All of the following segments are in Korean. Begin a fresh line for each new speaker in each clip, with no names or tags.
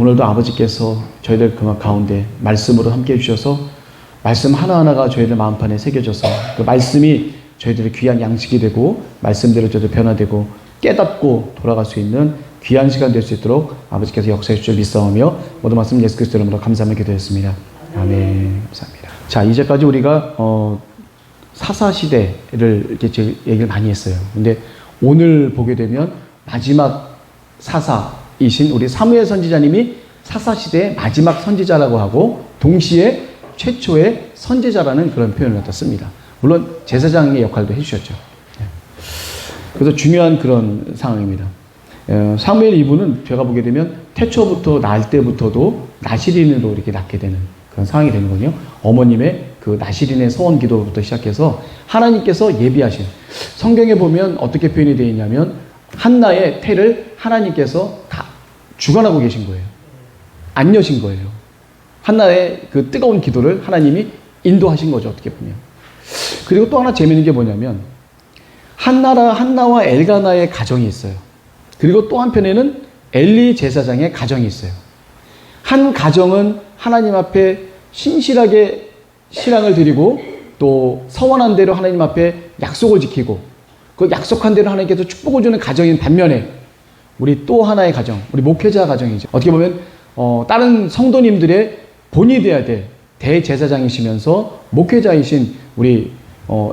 오늘도 아버지께서 저희들 그 가운데 말씀으로 함께 해주셔서 말씀 하나하나가 저희들 마음판에 새겨져서 그 말씀이 저희들의 귀한 양식이 되고 말씀대로 저희들 변화되고 깨닫고 돌아갈 수 있는 귀한 시간 될 수 있도록 아버지께서 역사해 주실 믿사오며 모든 말씀 예수 그리스도 이름으로 감사하며 기도했습니다. 아멘. 감사합니다. 자, 이제까지 우리가 사사시대를 이렇게 얘기를 많이 했어요. 근데 오늘 보게 되면 마지막 사사이신 우리 사무엘 선지자님이 사사시대의 마지막 선지자라고 하고 동시에 최초의 선지자라는 그런 표현을 갖다 씁니다. 물론 제사장의 역할도 해주셨죠. 그래서 중요한 그런 상황입니다. 사무엘 2부는 제가 보게 되면 태초부터 날 때부터도 나시린으로 이렇게 낳게 되는 그런 상황이 되는군요. 어머님의 그 나시린의 서원 기도부터 시작해서 하나님께서 예비하신, 성경에 보면 어떻게 표현이 되어 있냐면 한나의 태를 하나님께서 다 주관하고 계신 거예요. 안 여신 거예요. 한나의 그 뜨거운 기도를 하나님이 인도하신 거죠, 어떻게 보면. 그리고 또 하나 재미있는 게 뭐냐면 한나와 엘가나의 가정이 있어요. 그리고 또 한편에는 엘리 제사장의 가정이 있어요. 한 가정은 하나님 앞에 신실하게 신앙을 드리고 또 서원한 대로 하나님 앞에 약속을 지키고 그 약속한 대로 하나님께서 축복을 주는 가정인 반면에 우리 또 하나의 가정, 우리 목회자 가정이죠. 어떻게 보면 다른 성도님들의 본이 되어야 될 대제사장이시면서 목회자이신 우리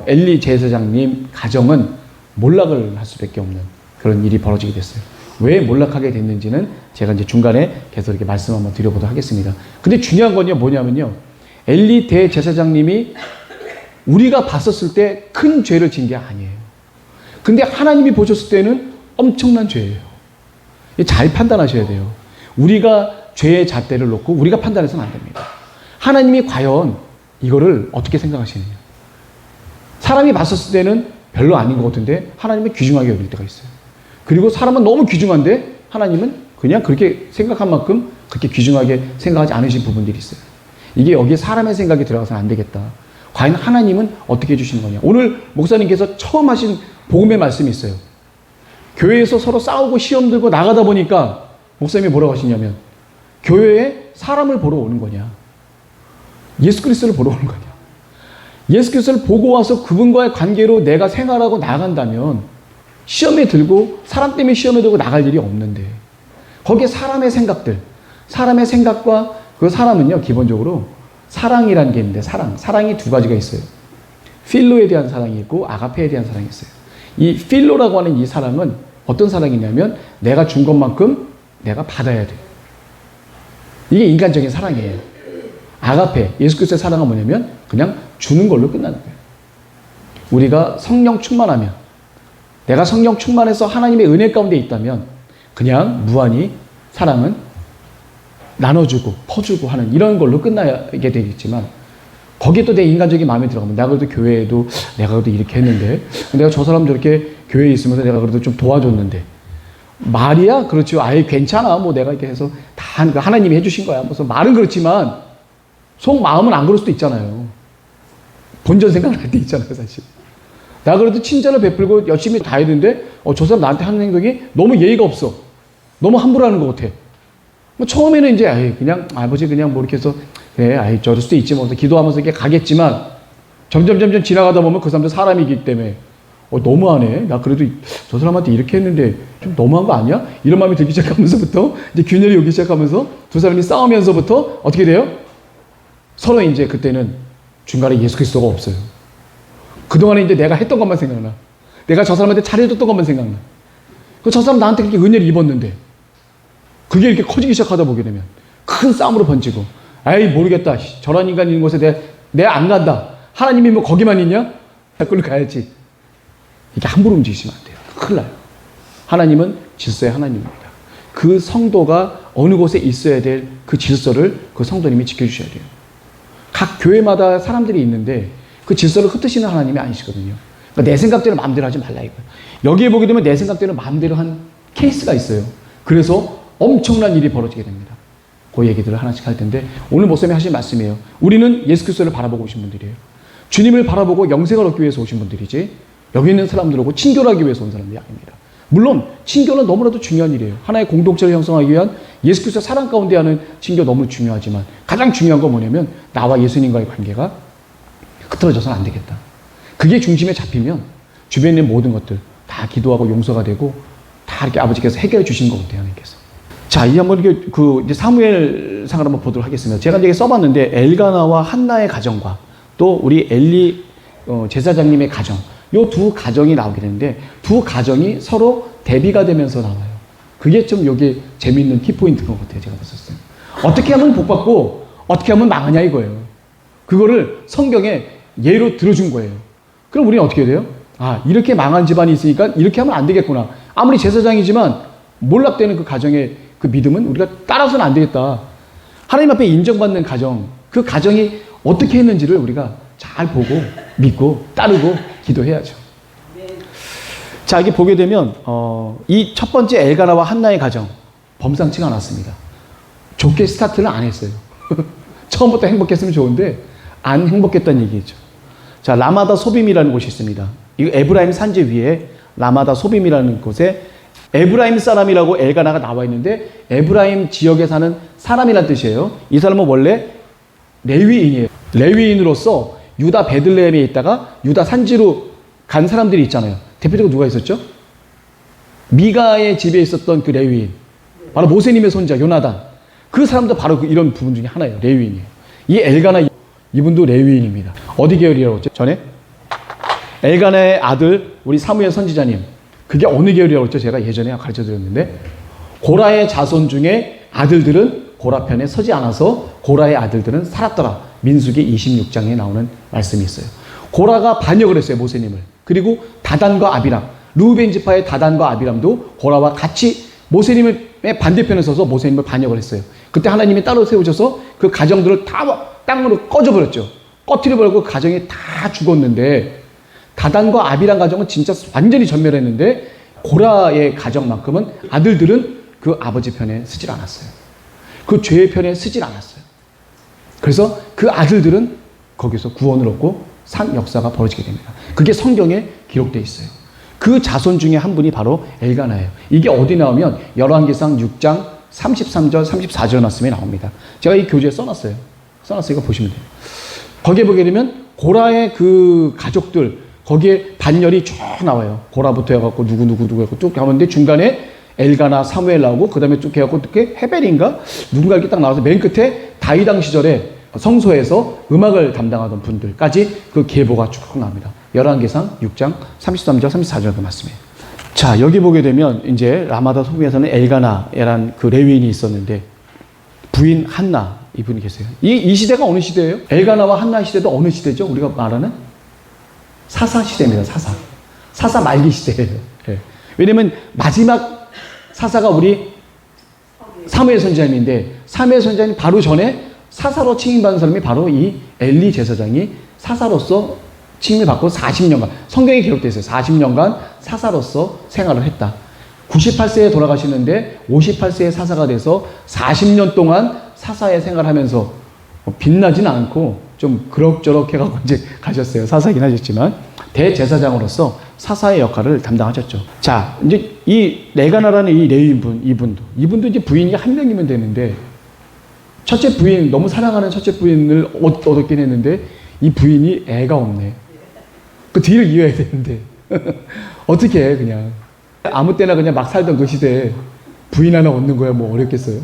엘리 제사장님 가정은 몰락을 할 수밖에 없는 그런 일이 벌어지게 됐어요. 왜 몰락하게 됐는지는 제가 이제 중간에 계속 이렇게 말씀 한번 드려보도록 하겠습니다. 근데 중요한 건요, 뭐냐면요. 엘리 대제사장님이 우리가 봤었을 때 큰 죄를 진 게 아니에요. 근데 하나님이 보셨을 때는 엄청난 죄예요. 잘 판단하셔야 돼요. 우리가 죄의 잣대를 놓고 우리가 판단해서는 안 됩니다. 하나님이 과연 이거를 어떻게 생각하시느냐. 사람이 봤었을 때는 별로 아닌 것 같은데 하나님은 귀중하게 여길 때가 있어요. 그리고 사람은 너무 귀중한데 하나님은 그냥 그렇게 생각한 만큼 그렇게 귀중하게 생각하지 않으신 부분들이 있어요. 이게 여기에 사람의 생각이 들어가서는 안 되겠다. 과연 하나님은 어떻게 해주시는 거냐. 오늘 목사님께서 처음 하신 복음의 말씀이 있어요. 교회에서 서로 싸우고 시험 들고 나가다 보니까 목사님이 뭐라고 하시냐면 교회에 사람을 보러 오는 거냐. 예수 그리스도를 보러 오는 거냐. 예수 그리스도를 보고 와서 그분과의 관계로 내가 생활하고 나간다면 시험에 들고 사람 때문에 시험에 들고 나갈 일이 없는데 거기에 사람의 생각들, 사람의 생각과 그 사람은요 기본적으로 사랑이라는 게 있는데 사랑이 두 가지가 있어요. 필로에 대한 사랑이 있고 아가페에 대한 사랑이 있어요. 이 필로라고 하는 이 사랑은 어떤 사랑이냐면 내가 준 것만큼 내가 받아야 돼. 이게 인간적인 사랑이에요. 아가페, 예수 그리스도의 사랑은 뭐냐면 그냥 주는 걸로 끝나는 거예요. 우리가 성령 충만하면 내가 성령 충만해서 하나님의 은혜 가운데 있다면 그냥 무한히 사랑은 나눠주고 퍼주고 하는 이런 걸로 끝나게 되겠지만 거기에 또 내 인간적인 마음이 들어가면 내가 그래도 교회에도 내가 그래도 이렇게 했는데 내가 저 사람 저렇게 교회에 있으면서 내가 그래도 좀 도와줬는데 말이야 그렇죠. 아예 괜찮아 뭐 내가 이렇게 해서 다 하나님이 해주신 거야. 무슨 말은 그렇지만 속 마음은 안 그럴 수도 있잖아요. 본전 생각날 때 있잖아요 사실. 나 그래도 친절을 베풀고 열심히 다 했는데 저 사람 나한테 하는 행동이 너무 예의가 없어. 너무 함부로 하는 것 같아. 뭐 처음에는 이제 그냥 아버지 그냥 뭐 이렇게 해서 그래 저럴 수도 있지 뭐 기도하면서 이렇게 가겠지만 점점 지나가다 보면 그 사람도 사람이기 때문에 너무하네. 나 그래도 저 사람한테 이렇게 했는데 좀 너무한 거 아니야? 이런 마음이 들기 시작하면서부터 이제 균열이 오기 시작하면서 두 사람이 싸우면서부터 어떻게 돼요? 서로 이제 그때는 중간에 예수 그리스도가 없어요. 그동안에 이제 내가 했던 것만 생각나. 내가 저 사람한테 잘해줬던 것만 생각나. 저 사람 나한테 그렇게 은혜를 입었는데 그게 이렇게 커지기 시작하다 보게 되면 큰 싸움으로 번지고 아이 모르겠다. 저런 인간 있는 곳에 내가 안 간다. 하나님이 뭐 거기만 있냐? 그걸로 가야지. 이게 함부로 움직이시면 안 돼요. 큰일 나요. 하나님은 질서의 하나님입니다. 그 성도가 어느 곳에 있어야 될 그 질서를 그 성도님이 지켜주셔야 돼요. 각 교회마다 사람들이 있는데 그 질서를 흩으시는 하나님이 아니시거든요. 그러니까 내 생각대로 마음대로 하지 말라 이거예요. 여기에 보게 되면 내 생각대로 마음대로 한 케이스가 있어요. 그래서 엄청난 일이 벌어지게 됩니다. 그 얘기들을 하나씩 할 텐데 오늘 목사님이 하신 말씀이에요. 우리는 예수 그리스도를 바라보고 오신 분들이에요. 주님을 바라보고 영생을 얻기 위해서 오신 분들이지 여기 있는 사람들하고 친교를 하기 위해서 온 사람들이 아닙니다. 물론 친교는 너무나도 중요한 일이에요. 하나의 공동체를 형성하기 위한 예수 그리스도 사랑 가운데 하는 친교 너무 중요하지만 가장 중요한 건 뭐냐면 나와 예수님과의 관계가 흐트러져서는 안 되겠다. 그게 중심에 잡히면 주변에 있는 모든 것들 다 기도하고 용서가 되고 다 이렇게 아버지께서 해결해 주시는 것 같아요. 하나님께서. 자, 이 한번 이제 사무엘 상을 한번 보도록 하겠습니다. 제가 이제 써봤는데 엘가나와 한나의 가정과 또 우리 엘리 제사장님의 가정, 요 두 가정이 나오게 되는데 두 가정이 서로 대비가 되면서 나와요. 그게 좀 여기 재미있는 키포인트인 것 같아요. 제가 봤었어요. 어떻게 하면 복받고 어떻게 하면 망하냐 이거예요. 그거를 성경에 예로 들어준 거예요. 그럼 우리는 어떻게 돼요? 아, 이렇게 망한 집안이 있으니까 이렇게 하면 안 되겠구나. 아무리 제사장이지만 몰락되는 그 가정의 그 믿음은 우리가 따라서는 안 되겠다. 하나님 앞에 인정받는 가정, 그 가정이 어떻게 했는지를 우리가 잘 보고 믿고 따르고 기도해야죠. 자, 이렇게 보게 되면 이 첫 번째 엘가나와 한나의 가정 범상치가 않았습니다. 좋게 스타트는 안 했어요. 처음부터 행복했으면 좋은데 안 행복했다는 얘기죠. 자, 라마다 소빔이라는 곳이 있습니다. 이 에브라임 산지 위에 라마다 소빔이라는 곳에 에브라임 사람이라고 엘가나가 나와 있는데 에브라임 지역에 사는 사람이란 뜻이에요. 이 사람은 원래 레위인이에요. 레위인으로서 유다 베들레헴에 있다가 유다 산지로 간 사람들이 있잖아요. 대표적으로 누가 있었죠? 미가의 집에 있었던 그 레위인. 바로 모세님의 손자 요나단. 그 사람도 바로 이런 부분 중에 하나예요. 레위인이에요. 이 엘가나 이분도 레위인입니다. 어디 계열이라고 했죠? 전에? 엘가나의 아들 우리 사무엘 선지자님. 그게 어느 계열이라고 했죠? 제가 예전에 가르쳐 드렸는데 고라의 자손 중에 아들들은 고라 편에 서지 않아서 고라의 아들들은 살았더라. 민수기 26장에 나오는 말씀이 있어요. 고라가 반역을 했어요. 모세님을. 그리고 다단과 아비람. 루벤 지파의 다단과 아비람도 고라와 같이 모세님의 반대편에 서서 모세님을 반역을 했어요. 그때 하나님이 따로 세우셔서 그 가정들을 다 땅으로 꺼져버렸죠. 꺼트려버리고 그 가정이 다 죽었는데 다단과 아비람 가정은 진짜 완전히 전멸했는데 고라의 가정만큼은 아들들은 그 아버지 편에 서질 않았어요. 그 죄의 편에 서질 않았어요. 그래서 그 아들들은 거기서 구원을 얻고 산 역사가 벌어지게 됩니다. 그게 성경에 기록되어 있어요. 그 자손 중에 한 분이 바로 엘가나예요. 이게 어디 나오면 열왕기상 6장 33절 34절 말씀에 나옵니다. 제가 이 교재에 써놨어요. 이거 보시면 돼요. 거기에 보게 되면 고라의 그 가족들 거기에 반열이 쭉 나와요. 고라부터 해갖고 누구 해갖고 쭉 가는데 중간에 엘가나 사무엘 나오고 그 다음에 쭉 해갖고 어떻게 헤벨인가 누군가 이렇게 딱 나와서 맨 끝에 다윗왕 시절에 성소에서 음악을 담당하던 분들까지 그 계보가 쭉 나옵니다. 열왕기상 6장 33절 34절 그 말씀이에요. 자, 여기 보게 되면 이제 라마다 소빔에서는 엘가나라는 그 레위인이 있었는데 부인 한나 이분이 계세요. 이 시대가 어느 시대예요? 엘가나와 한나 시대도 어느 시대죠? 우리가 말하는 사사 시대입니다. 사사 말기 시대예요. 네. 왜냐면 마지막 사사가 우리 사무엘 선지자님인데 사무엘 선지자님 바로 전에 사사로 칭임받은 사람이 바로 이 엘리 제사장이 사사로서 칭임을 받고 40년간 성경에 기록되어 있어요. 40년간 사사로서 생활을 했다. 98세에 돌아가시는데 58세에 사사가 돼서 40년 동안 사사의 생활하면서 빛나진 않고 좀 그럭저럭 해갖고 이제 가셨어요. 사사이긴 하셨지만 대제사장으로서 사사의 역할을 담당하셨죠. 자, 이제 이 레가나라는 이 레위인분 이분도 이제 부인이 한 명이면 되는데 첫째 부인 너무 사랑하는 첫째 부인을 얻었긴 했는데 이 부인이 애가 없네. 그 뒤를 이어야 되는데 어떻게 해 그냥 아무 때나 그냥 막 살던 그 시대에 부인 하나 얻는 거야 뭐 어렵겠어요.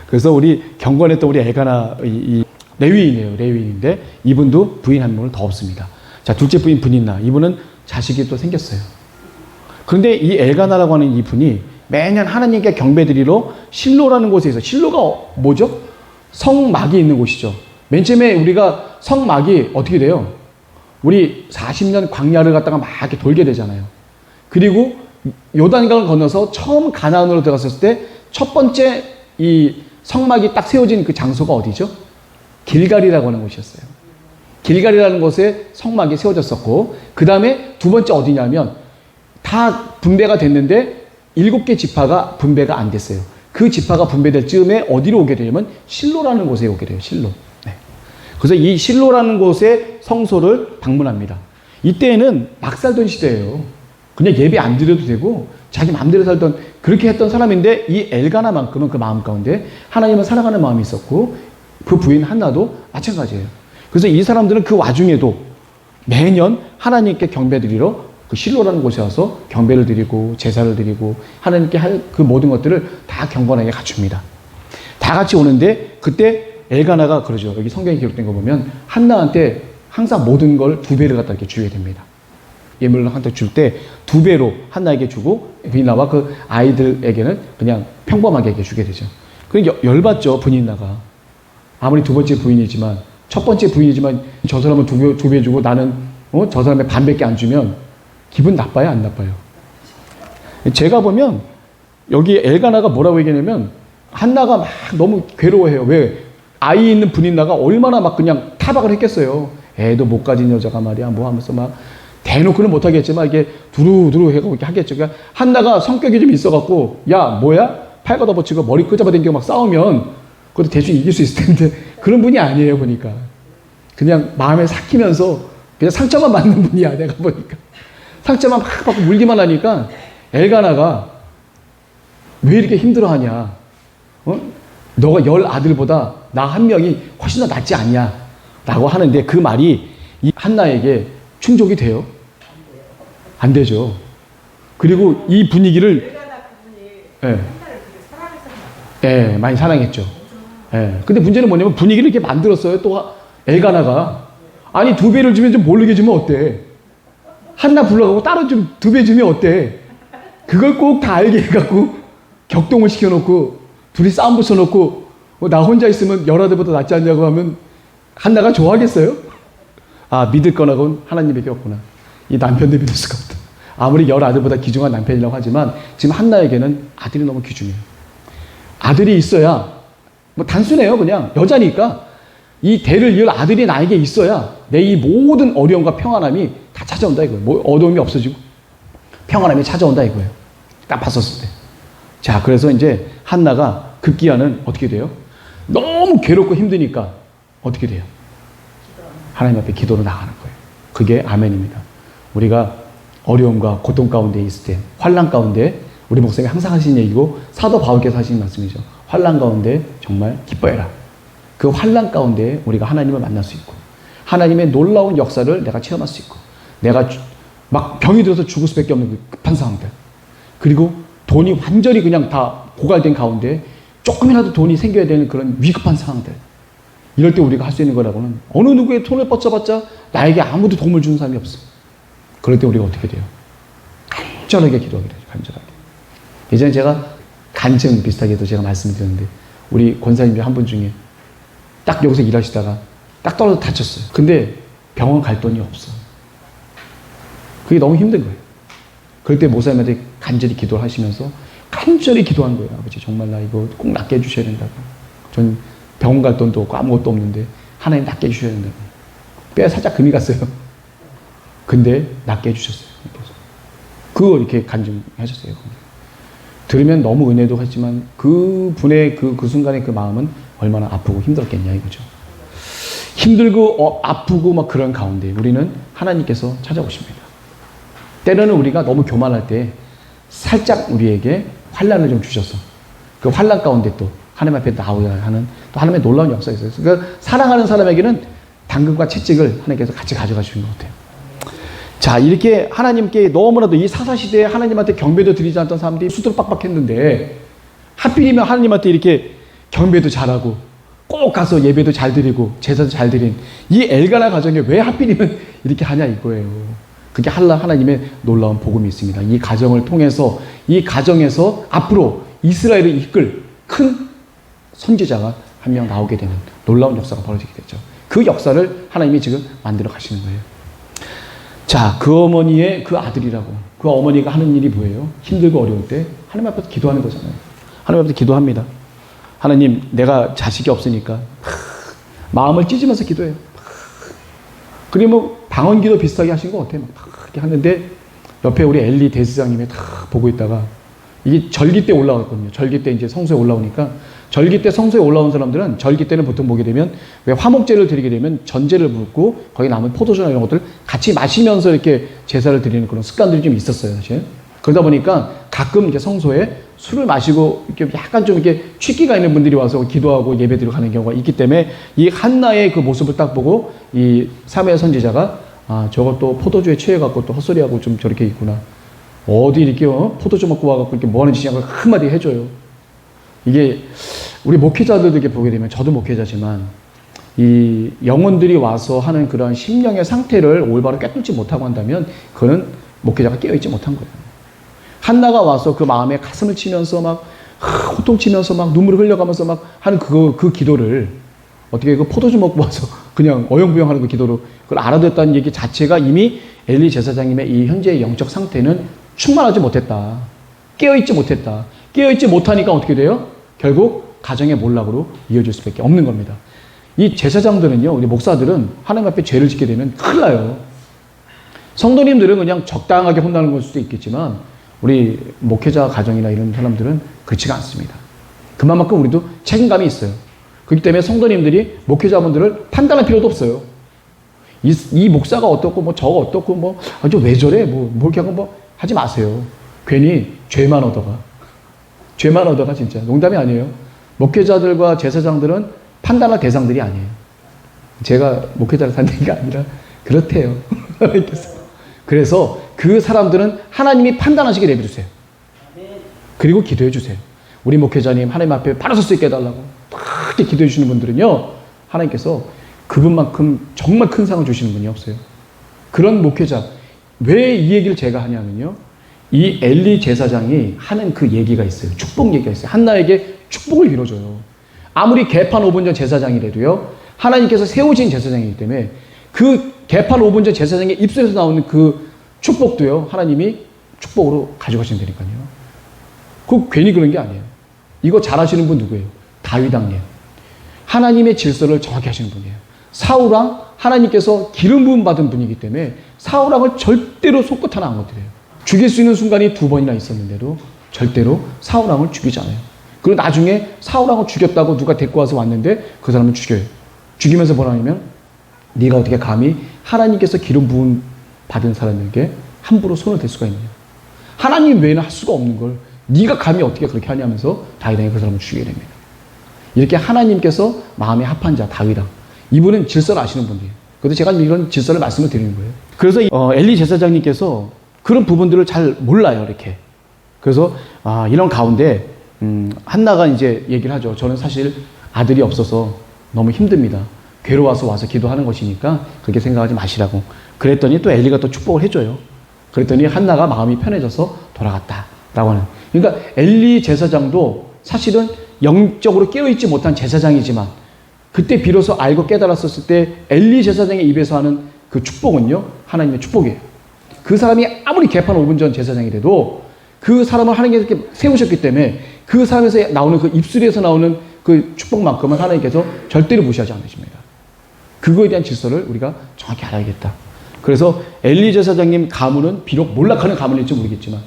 그래서 우리 경건했던 우리 엘가나 이 레위인이에요. 레위인인데 이분도 부인 한 명을 더 없습니다. 자, 둘째 부인 분인나 이분은 자식이 또 생겼어요. 그런데 이 엘가나라고 하는 이분이 매년 하나님께 경배드리러 실로라는 곳에 있어요. 실로가 뭐죠? 성막이 있는 곳이죠. 맨 처음에 우리가 성막이 어떻게 돼요? 우리 40년 광야를 갔다가 막 이렇게 돌게 되잖아요. 그리고 요단강을 건너서 처음 가나안으로 들어갔을 때 첫 번째 이 성막이 딱 세워진 그 장소가 어디죠? 길갈이라고 하는 곳이었어요. 길갈이라는 곳에 성막이 세워졌었고 그 다음에 두 번째 어디냐면 다 분배가 됐는데 7개 지파가 분배가 안 됐어요. 그 지파가 분배될 즈음에 어디로 오게 되냐면 실로라는 곳에 오게 돼요. 실로. 네. 그래서 이 실로라는 곳에 성소를 방문합니다. 이때에는 막 살던 시대예요. 그냥 예배 안 드려도 되고 자기 마음대로 살던 그렇게 했던 사람인데 이 엘가나만큼은 그 마음 가운데 하나님을 사랑하는 마음이 있었고 그 부인 한나도 마찬가지예요. 그래서 이 사람들은 그 와중에도 매년 하나님께 경배드리러 그 실로라는 곳에 와서 경배를 드리고 제사를 드리고 하나님께 할 그 모든 것들을 다 경건하게 갖춥니다. 다 같이 오는데 그때 엘가나가 그러죠. 여기 성경에 기록된 거 보면 한나한테 항상 모든 걸 2배를 갖다 이렇게 주게 됩니다. 예물을 한테 줄 때 2배로 한나에게 주고 브니나와 그 아이들에게는 그냥 평범하게 이렇게 주게 되죠. 그러니까 열받죠. 브니나가. 아무리 2번째 부인이지만 첫 번째 부인이지만 저 사람은 2배 주고 나는 저 사람의 반밖에 안 주면 기분 나빠요? 안 나빠요? 제가 보면 여기 엘가나가 뭐라고 얘기하냐면 한나가 막 너무 괴로워해요. 왜? 아이 있는 브니나가 얼마나 막 그냥 타박을 했겠어요. 애도 못 가진 여자가 말이야 뭐 하면서 막 대놓고는 못하겠지만 이게 두루두루 해가고 이렇게 하겠죠. 그러니까 한나가 성격이 좀 있어갖고 야 뭐야? 팔 걷어붙이고 머리 끄잡아당기고 막 싸우면 그것도 대충 이길 수 있을 텐데 그런 분이 아니에요 보니까. 그냥 마음에 삭히면서 그냥 상처만 맞는 분이야 내가 보니까. 상처만 막 받고 물기만 하니까 엘가나가 왜 이렇게 힘들어하냐? 너가 10 아들보다 나 한 명이 훨씬 더 낫지 않냐? 라고 하는데 그 말이 이 한나에게 충족이 돼요? 안 되죠. 그리고 이 분위기를 예, 많이 사랑했죠. 예. 근데 문제는 뭐냐면 분위기를 이렇게 만들었어요. 또 엘가나가 아니 2배를 주면 좀 모르게 주면 어때? 한나 불러가고 따로 좀 2배 주면 어때? 그걸 꼭 다 알게 해갖고 격동을 시켜놓고 둘이 싸움 붙여놓고 나 혼자 있으면 10 아들보다 낫지 않냐고 하면 한나가 좋아하겠어요? 아 믿을 거라고는 하나님밖에 없구나. 이 남편도 믿을 수가 없다. 아무리 10 아들보다 귀중한 남편이라고 하지만 지금 한나에게는 아들이 너무 귀중해요. 아들이 있어야 뭐 단순해요. 그냥 여자니까 이 대를 이을 아들이 나에게 있어야 내 이 모든 어려움과 평안함이 다 찾아온다 이거예요. 뭐 어려움이 없어지고 평안함이 찾아온다 이거예요. 딱 봤었을 때. 자, 그래서 이제 한나가 급기야는 어떻게 돼요? 너무 괴롭고 힘드니까 어떻게 돼요? 하나님 앞에 기도로 나가는 거예요. 그게 아멘입니다. 우리가 어려움과 고통 가운데 있을 때, 환난 가운데 우리 목사님이 항상 하신 얘기고 사도 바울께서 하신 말씀이죠. 환난 가운데 정말 기뻐해라. 그 환난 가운데 우리가 하나님을 만날 수 있고 하나님의 놀라운 역사를 내가 체험할 수 있고 내가 막 병이 들어서 죽을 수밖에 없는 그 급한 상황들 그리고 돈이 완전히 그냥 다 고갈된 가운데 조금이라도 돈이 생겨야 되는 그런 위급한 상황들 이럴 때 우리가 할 수 있는 거라고는 어느 누구의 손을 뻗쳐봤자 나에게 아무도 도움을 주는 사람이 없어. 그럴 때 우리가 어떻게 돼요? 간절하게 기도하게 되죠. 간절하게. 예전에 제가 간증 비슷하게도 제가 말씀드렸는데 우리 권사님 중 한 분 중에 딱 여기서 일하시다가 딱 떨어져 다쳤어요. 근데 병원 갈 돈이 없어. 그게 너무 힘든 거예요. 그럴 때 목사님한테 간절히 기도를 하시면서 간절히 기도한 거예요. 아버지 정말 나 이거 꼭 낫게 해주셔야 된다고. 전 병원 갈 돈도 없고 아무것도 없는데 하나님 낫게 해주셔야 된다고. 뼈에 살짝 금이 갔어요. 근데 낫게 해주셨어요. 그거 이렇게 간증하셨어요. 들으면 너무 은혜도 하지만 그 분의 그 순간의 그 마음은 얼마나 아프고 힘들었겠냐 이거죠. 힘들고 아프고 막 그런 가운데 우리는 하나님께서 찾아오십니다. 때로는 우리가 너무 교만할 때 살짝 우리에게 환난을 좀 주셔서 그 환난 가운데 또 하나님 앞에 나오야 하는 또 하나님의 놀라운 역사가 있어요. 그러니까 사랑하는 사람에게는 당근과 채찍을 하나님께서 같이 가져가 주신 것 같아요. 자, 이렇게 하나님께 너무나도 이 사사시대에 하나님한테 경배도 드리지 않던 사람들이 수두룩박박했는데 하필이면 하나님한테 이렇게 경배도 잘하고 꼭 가서 예배도 잘 드리고 제사도 잘 드린 이 엘가나 가정에 왜 하필이면 이렇게 하냐 이거예요. 그게 하나님의 놀라운 복음이 있습니다. 이 가정을 통해서 이 가정에서 앞으로 이스라엘을 이끌 큰 선지자가 한 명 나오게 되는 놀라운 역사가 벌어지게 되죠. 그 역사를 하나님이 지금 만들어 가시는 거예요. 자, 그 어머니의 그 아들이라고 그 어머니가 하는 일이 뭐예요? 힘들고 어려울 때 하나님 앞에서 기도하는 거잖아요. 하나님 앞에서 기도합니다. 하나님 내가 자식이 없으니까 마음을 찢으면서 기도해요. 그리고 뭐 방언기도 비슷하게 하신 것 같아요. 이렇게 하는데 옆에 우리 엘리 대제사장님이 다 보고 있다가 이게 절기 때 올라왔거든요. 절기 때 이제 성소에 올라오니까 절기 때 성소에 올라온 사람들은 절기 때는 보통 보게 되면 왜 화목제를 드리게 되면 전제를 붓고 거기 남은 포도주나 이런 것들 같이 마시면서 이렇게 제사를 드리는 그런 습관들이 좀 있었어요. 사실. 그러다 보니까 가끔 이제 성소에 술을 마시고 이렇게 약간 좀 이렇게 취기가 있는 분들이 와서 기도하고 예배드리러 가는 경우가 있기 때문에 이 한나의 그 모습을 딱 보고 이 사무엘 선지자가 아, 저것도 포도주에 취해갖고 또 헛소리하고 좀 저렇게 있구나. 어디 이렇게 포도주 먹고 와갖고 이렇게 뭐 하는 짓이냐고 한마디 해줘요. 이게 우리 목회자들도 이렇게 보게 되면 저도 목회자지만 이 영혼들이 와서 하는 그런 심령의 상태를 올바로 꿰뚫지 못하고 한다면 그거는 목회자가 깨어있지 못한 거예요. 한나가 와서 그 마음에 가슴을 치면서 막 호통치면서 막 눈물을 흘려가면서 막 하는 그 기도를 어떻게 그 포도주 먹고 와서 그냥 어영부영 하는 그 기도로 그걸 알아듣었다는 얘기 자체가 이미 엘리 제사장님의 이 현재의 영적 상태는 충만하지 못했다. 깨어있지 못했다. 깨어있지 못하니까 어떻게 돼요? 결국 가정의 몰락으로 이어질 수밖에 없는 겁니다. 이 제사장들은요, 우리 목사들은 하나님 앞에 죄를 짓게 되면 큰일 나요. 성도님들은 그냥 적당하게 혼나는 걸 수도 있겠지만 우리 목회자 가정이나 이런 사람들은 그렇지가 않습니다. 그만큼 우리도 책임감이 있어요. 그렇기 때문에 성도님들이 목회자분들을 판단할 필요도 없어요. 이 목사가 어떻고 뭐 저거 어떻고 뭐 아주 왜 저래 뭐 이렇게 하고 뭐 하지 마세요. 괜히 죄만 얻어가 진짜 농담이 아니에요. 목회자들과 제사장들은 판단할 대상들이 아니에요. 제가 목회자를 산다는 게 아니라 그렇대요. 그래서 그 사람들은 하나님이 판단하시게 내버려주세요. 그리고 기도해 주세요. 우리 목회자님 하나님 앞에 바로 설 수 있게 해달라고 그렇게 기도해 주시는 분들은요, 하나님께서 그분만큼 정말 큰 상을 주시는 분이 없어요. 그런 목회자, 왜 이 얘기를 제가 하냐면요, 이 엘리 제사장이 하는 그 얘기가 있어요. 축복 얘기가 있어요. 한나에게 축복을 빌어줘요. 아무리 개판 5분 전 제사장이라도요, 하나님께서 세우신 제사장이기 때문에 그 개판 5분 전 제사장의 입술에서 나오는 그 축복도요, 하나님이 축복으로 가져가신다니까요. 그거 괜히 그런 게 아니에요. 이거 잘하시는 분 누구예요? 다윗 왕이에요. 하나님의 질서를 정확히 하시는 분이에요. 사울 왕, 하나님께서 기름 부음 받은 분이기 때문에 사울 왕을 절대로 손끝 하나 안 건드려요. 죽일 수 있는 순간이 2번이나 있었는데도 절대로 사울 왕을 죽이지 않아요. 그리고 나중에 사울 왕을 죽였다고 누가 데리고 와서 왔는데 그 사람은 죽여요. 죽이면서 뭐라냐면 네가 어떻게 감히 하나님께서 기름 부음 받은 사람에게 함부로 손을 댈 수가 있느냐. 하나님 외에는 할 수가 없는 걸 네가 감히 어떻게 그렇게 하냐면서 다윗왕이 그 사람을 죽이게 됩니다. 이렇게 하나님께서 마음에 합한 자 다윗왕, 이분은 질서를 아시는 분이에요. 그래서 제가 이런 질서를 말씀을 드리는 거예요. 그래서 엘리 제사장님께서 그런 부분들을 잘 몰라요, 이렇게. 그래서 이런 가운데 한나가 이제 얘기를 하죠. 저는 사실 아들이 없어서 너무 힘듭니다. 괴로워서 와서 기도하는 것이니까 그렇게 생각하지 마시라고. 그랬더니 또 엘리가 또 축복을 해줘요. 그랬더니 한나가 마음이 편해져서 돌아갔다라고 하는. 그러니까 엘리 제사장도 사실은 영적으로 깨어있지 못한 제사장이지만 그때 비로소 알고 깨달았었을 때 엘리 제사장의 입에서 하는 그 축복은요, 하나님의 축복이에요. 그 사람이 아무리 개판 5분 전 제사장이라도 그 사람을 하나님께서 이렇게 세우셨기 때문에 그 사람에서 나오는 그 입술에서 나오는 그 축복만큼은 하나님께서 절대로 무시하지 않으십니다. 그거에 대한 질서를 우리가 정확히 알아야겠다. 그래서 엘리 제사장님 가문은 비록 몰락하는 가문일지 모르겠지만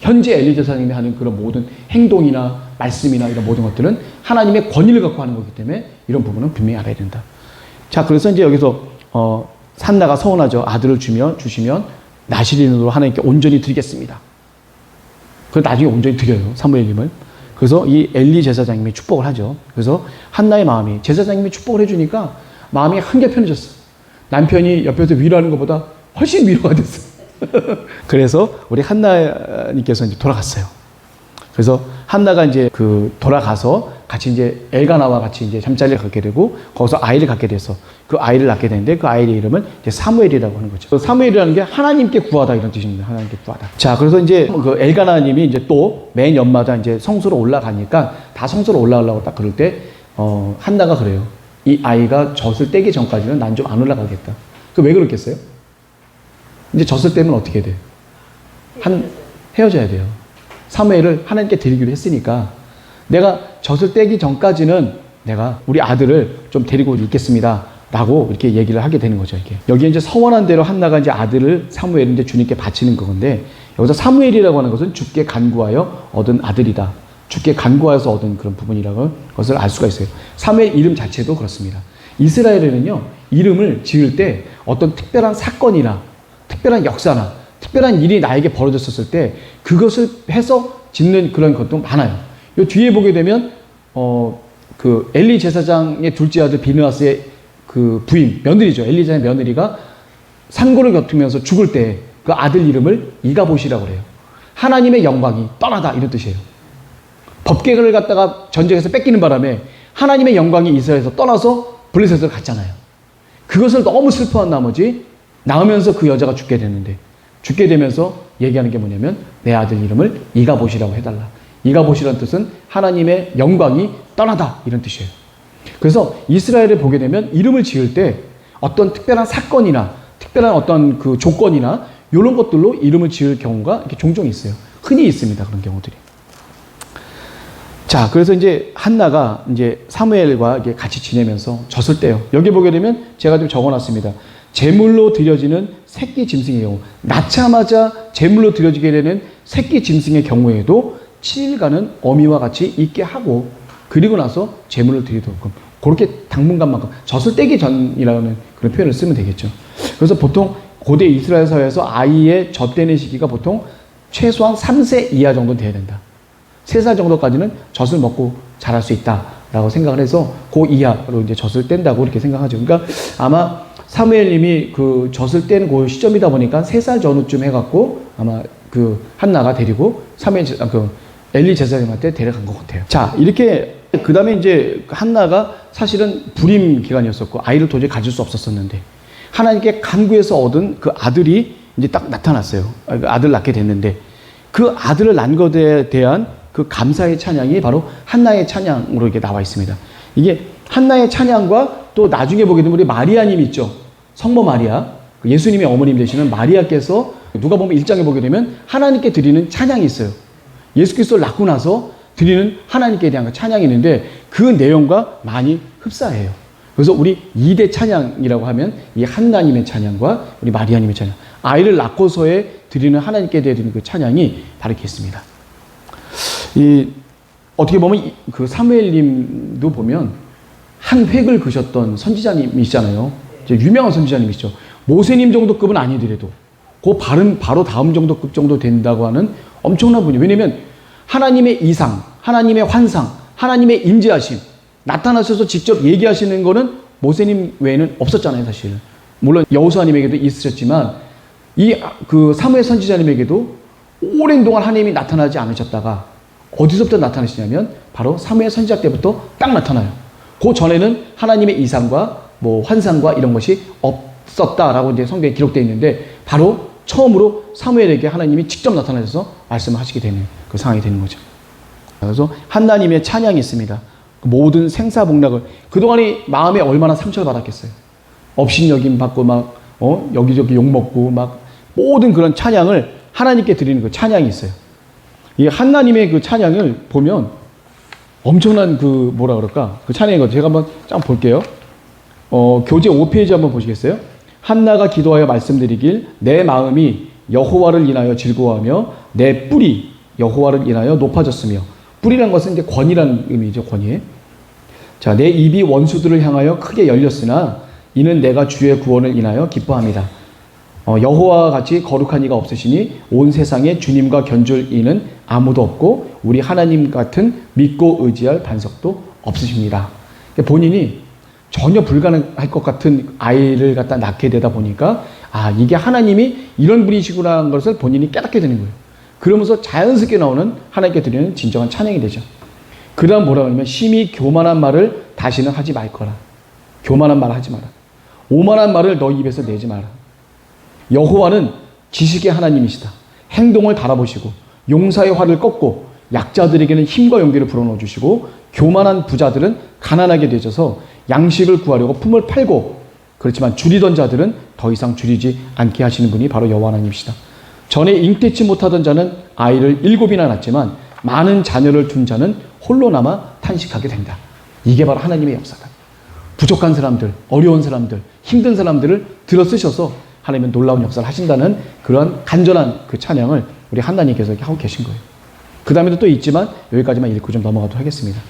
현재 엘리 제사장님이 하는 그런 모든 행동이나 말씀이나 이런 모든 것들은 하나님의 권위를 갖고 하는 거기 때문에 이런 부분은 분명히 알아야 된다. 자, 그래서 이제 여기서 산나가 서운하죠. 아들을 주시면 나시린으로 하나님께 온전히 드리겠습니다. 그래서 나중에 온전히 드려요, 사무엘님을. 그래서 이 엘리 제사장님이 축복을 하죠. 그래서 한나의 마음이, 제사장님이 축복을 해주니까 마음이 한결 편해졌어. 남편이 옆에서 위로하는 것보다 훨씬 위로가 됐어. 그래서 우리 한나님께서 이제 돌아갔어요. 그래서 한나가 이제 돌아가서 같이 이제 엘가나와 같이 이제 잠자리를 갖게 되고 거기서 아이를 갖게 돼서 그 아이를 낳게 되는데 그 아이의 이름은 이제 사무엘이라고 하는 거죠. 사무엘이라는 게 하나님께 구하다 이런 뜻입니다. 하나님께 구하다. 자, 그래서 이제 그 엘가나님이 이제 또 매 년마다 이제 성소로 올라가니까 다 성소로 올라가려고 딱 그럴 때 한나가 그래요. 이 아이가 젖을 떼기 전까지는 난 좀 안 올라가겠다. 그 왜 그렇겠어요? 이제 젖을 떼면 어떻게 돼? 헤어져야 돼요. 사무엘을 하나님께 드리기로 했으니까 내가 젖을 떼기 전까지는 내가 우리 아들을 좀 데리고 있겠습니다. 라고 이렇게 얘기를 하게 되는 거죠, 이게. 여기에 이제 서원한 대로 한나가 이제 아들을 사무엘을 이제 주님께 바치는 건데, 여기서 사무엘이라고 하는 것은 주께 간구하여 얻은 아들이다. 주께 간구하여서 얻은 그런 부분이라고 것을 알 수가 있어요. 사무엘 이름 자체도 그렇습니다. 이스라엘에는요, 이름을 지을 때 어떤 특별한 사건이나 특별한 역사나 특별한 일이 나에게 벌어졌었을 때 그것을 해서 짓는 그런 것도 많아요. 요 뒤에 보게 되면 그 엘리 제사장의 둘째 아들 비느하스의 그 부인 며느리죠. 엘리 제사장의 며느리가 산고를 겪으면서 죽을 때 그 아들 이름을 이가봇이라고 그래요. 하나님의 영광이 떠나다 이런 뜻이에요. 법궤를 갖다가 전쟁에서 뺏기는 바람에 하나님의 영광이 이스라엘에서 떠나서 블레셋으로 갔잖아요. 그것을 너무 슬퍼한 나머지 낳으면서 그 여자가 죽게 되는데 죽게 되면서 얘기하는 게 뭐냐면 내 아들 이름을 이가봇이라고 해달라. 이가봇이라는 뜻은 하나님의 영광이 떠나다 이런 뜻이에요. 그래서 이스라엘을 보게 되면 이름을 지을 때 어떤 특별한 사건이나 특별한 어떤 그 조건이나 이런 것들로 이름을 지을 경우가 이렇게 종종 있어요. 흔히 있습니다. 그런 경우들이. 자, 그래서 이제 한나가 이제 사무엘과 이게 같이 지내면서 졌을 때요. 여기 보게 되면 제가 좀 적어놨습니다. 제물로 드려지는 새끼 짐승의 경우, 낳자마자 제물로 드려지게 되는 새끼 짐승의 경우에도 7일간은 어미와 같이 있게 하고 그리고 나서 제물을 드리도록 그렇게 당분간만큼 젖을 떼기 전이라는 그런 표현을 쓰면 되겠죠. 그래서 보통 고대 이스라엘 사회에서 아이의 젖대는 시기가 보통 최소한 3세 이하 정도는 돼야 된다. 3살 정도까지는 젖을 먹고 자랄 수 있다라고 생각을 해서 그 이하로 이제 젖을 뗀다고 이렇게 생각하죠. 그러니까 아마 사무엘님이 그 젖을 뗀 그 시점이다 보니까 3살 전후쯤 해갖고 아마 그 한나가 데리고 엘리 제사장한테 데려간 것 같아요. 자, 이렇게 그 다음에 이제 한나가 사실은 불임 기간이었었고 아이를 도저히 가질 수 없었었는데 하나님께 간구해서 얻은 그 아들이 이제 딱 나타났어요. 아들 낳게 됐는데 그 아들을 낳은 것에 대한 그 감사의 찬양이 바로 한나의 찬양으로 이렇게 나와 있습니다. 이게 한나의 찬양과 또 나중에 보게 되면 우리 마리아님 있죠. 성모 마리아, 예수님의 어머님 되시는 마리아께서 누가 보면 1장에 보게 되면 하나님께 드리는 찬양이 있어요. 예수 그리스도를 낳고 나서 드리는 하나님께 대한 찬양이 있는데 그 내용과 많이 흡사해요. 그래서 우리 2대 찬양이라고 하면 이 한나님의 찬양과 우리 마리아님의 찬양, 아이를 낳고서의 드리는 하나님께 드리는 그 찬양이 바로 이렇게 있습니다. 어떻게 보면 그 사무엘님도 보면 한 획을 그셨던 선지자님이시잖아요. 유명한 선지자님이시죠. 모세님 정도급은 아니더라도 그 바로 다음 정도급 정도 된다고 하는 엄청난 분이. 왜냐면 하나님의 이상, 하나님의 환상, 하나님의 임재하심 나타나셔서 직접 얘기하시는 거는 모세님 외에는 없었잖아요, 사실. 물론 여호수아님에게도 있으셨지만 그 사무엘 선지자님에게도 오랜 동안 하나님이 나타나지 않으셨다가 어디서부터 나타나시냐면 바로 사무엘 선지자 때부터 딱 나타나요. 그 전에는 하나님의 이상과 뭐 환상과 이런 것이 없었다라고 이제 성경에 기록되어 있는데 바로 처음으로 사무엘에게 하나님이 직접 나타나셔서 말씀을 하시게 되는 그 상황이 되는 거죠. 그래서 하나님의 찬양이 있습니다. 모든 생사복락을 그동안에 마음에 얼마나 상처를 받았겠어요. 업신여김 받고 막 여기저기 욕먹고 막 모든 그런 찬양을 하나님께 드리는 그 찬양이 있어요. 이 하나님의 그 찬양을 보면 엄청난 그 뭐라 그럴까 그 찬양이거든요. 제가 한번 쫙 볼게요. 교재 5페이지 한번 보시겠어요? 한나가 기도하여 말씀드리길 내 마음이 여호와를 인하여 즐거워하며 내 뿔이 여호와를 인하여 높아졌으며, 뿔이라는 것은 이제 권이라는 의미죠. 권위. 자, 내 입이 원수들을 향하여 크게 열렸으나 이는 내가 주의 구원을 인하여 기뻐합니다. 여호와와 같이 거룩한 이가 없으시니 온 세상에 주님과 견줄 이는 아무도 없고 우리 하나님 같은 믿고 의지할 반석도 없으십니다. 본인이 전혀 불가능할 것 같은 아이를 갖다 낳게 되다 보니까 이게 하나님이 이런 분이시구나라는 것을 본인이 깨닫게 되는 거예요. 그러면서 자연스럽게 나오는 하나님께 드리는 진정한 찬양이 되죠. 그 다음 뭐라고 하냐면 심히 교만한 말을 다시는 하지 말거라. 교만한 말을 하지 마라. 오만한 말을 너 입에서 내지 마라. 여호와는 지식의 하나님이시다. 행동을 바라보시고 용사의 화를 꺾고 약자들에게는 힘과 용기를 불어넣어 주시고 교만한 부자들은 가난하게 되셔서 양식을 구하려고 품을 팔고, 그렇지만 줄이던 자들은 더 이상 줄이지 않게 하시는 분이 바로 여호와 하나님이시다. 전에 잉태치 못하던 자는 아이를 7이나 낳지만 많은 자녀를 둔 자는 홀로 남아 탄식하게 된다. 이게 바로 하나님의 역사다. 부족한 사람들, 어려운 사람들, 힘든 사람들을 들어 쓰셔서 하나님은 놀라운 역사를 하신다는 그런 간절한 그 찬양을 우리 하나님께서 하고 계신 거예요. 그 다음에도 또 있지만 여기까지만 읽고 좀 넘어가도록 하겠습니다.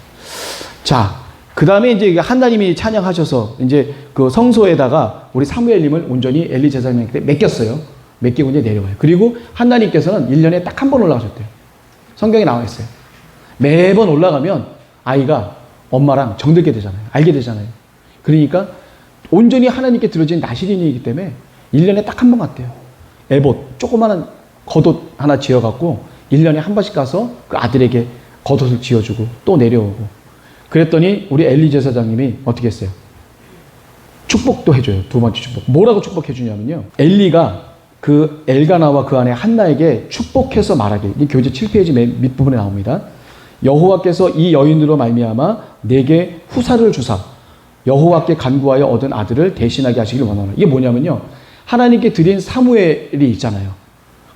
자, 그 다음에 이제 하나님이 찬양하셔서 이제 그 성소에다가 우리 사무엘님을 온전히 엘리 제사장님께 맡겼어요. 맡기고 이제 내려와요. 그리고 하나님께서는 1년에 딱 한 번 올라가셨대요. 성경에 나와 있어요. 매번 올라가면 아이가 엄마랑 정들게 되잖아요. 알게 되잖아요. 그러니까 온전히 하나님께 드려진 나시린이기 때문에 1년에 딱 한 번 갔대요. 에봇, 조그마한 겉옷 하나 지어갖고 1년에 한 번씩 가서 그 아들에게 겉옷을 지어주고 또 내려오고. 그랬더니 우리 엘리 제사장님이 어떻게 했어요? 축복도 해줘요. 두 번째 축복. 뭐라고 축복해주냐면요. 엘리가 그 엘가나와 그 안에 한나에게 축복해서 말하길. 이 교재 7페이지 맨 밑부분에 나옵니다. 여호와께서 이 여인으로 말미암아 내게 후사를 주사 여호와께 간구하여 얻은 아들을 대신하게 하시길 원하노라. 이게 뭐냐면요. 하나님께 드린 사무엘이 있잖아요.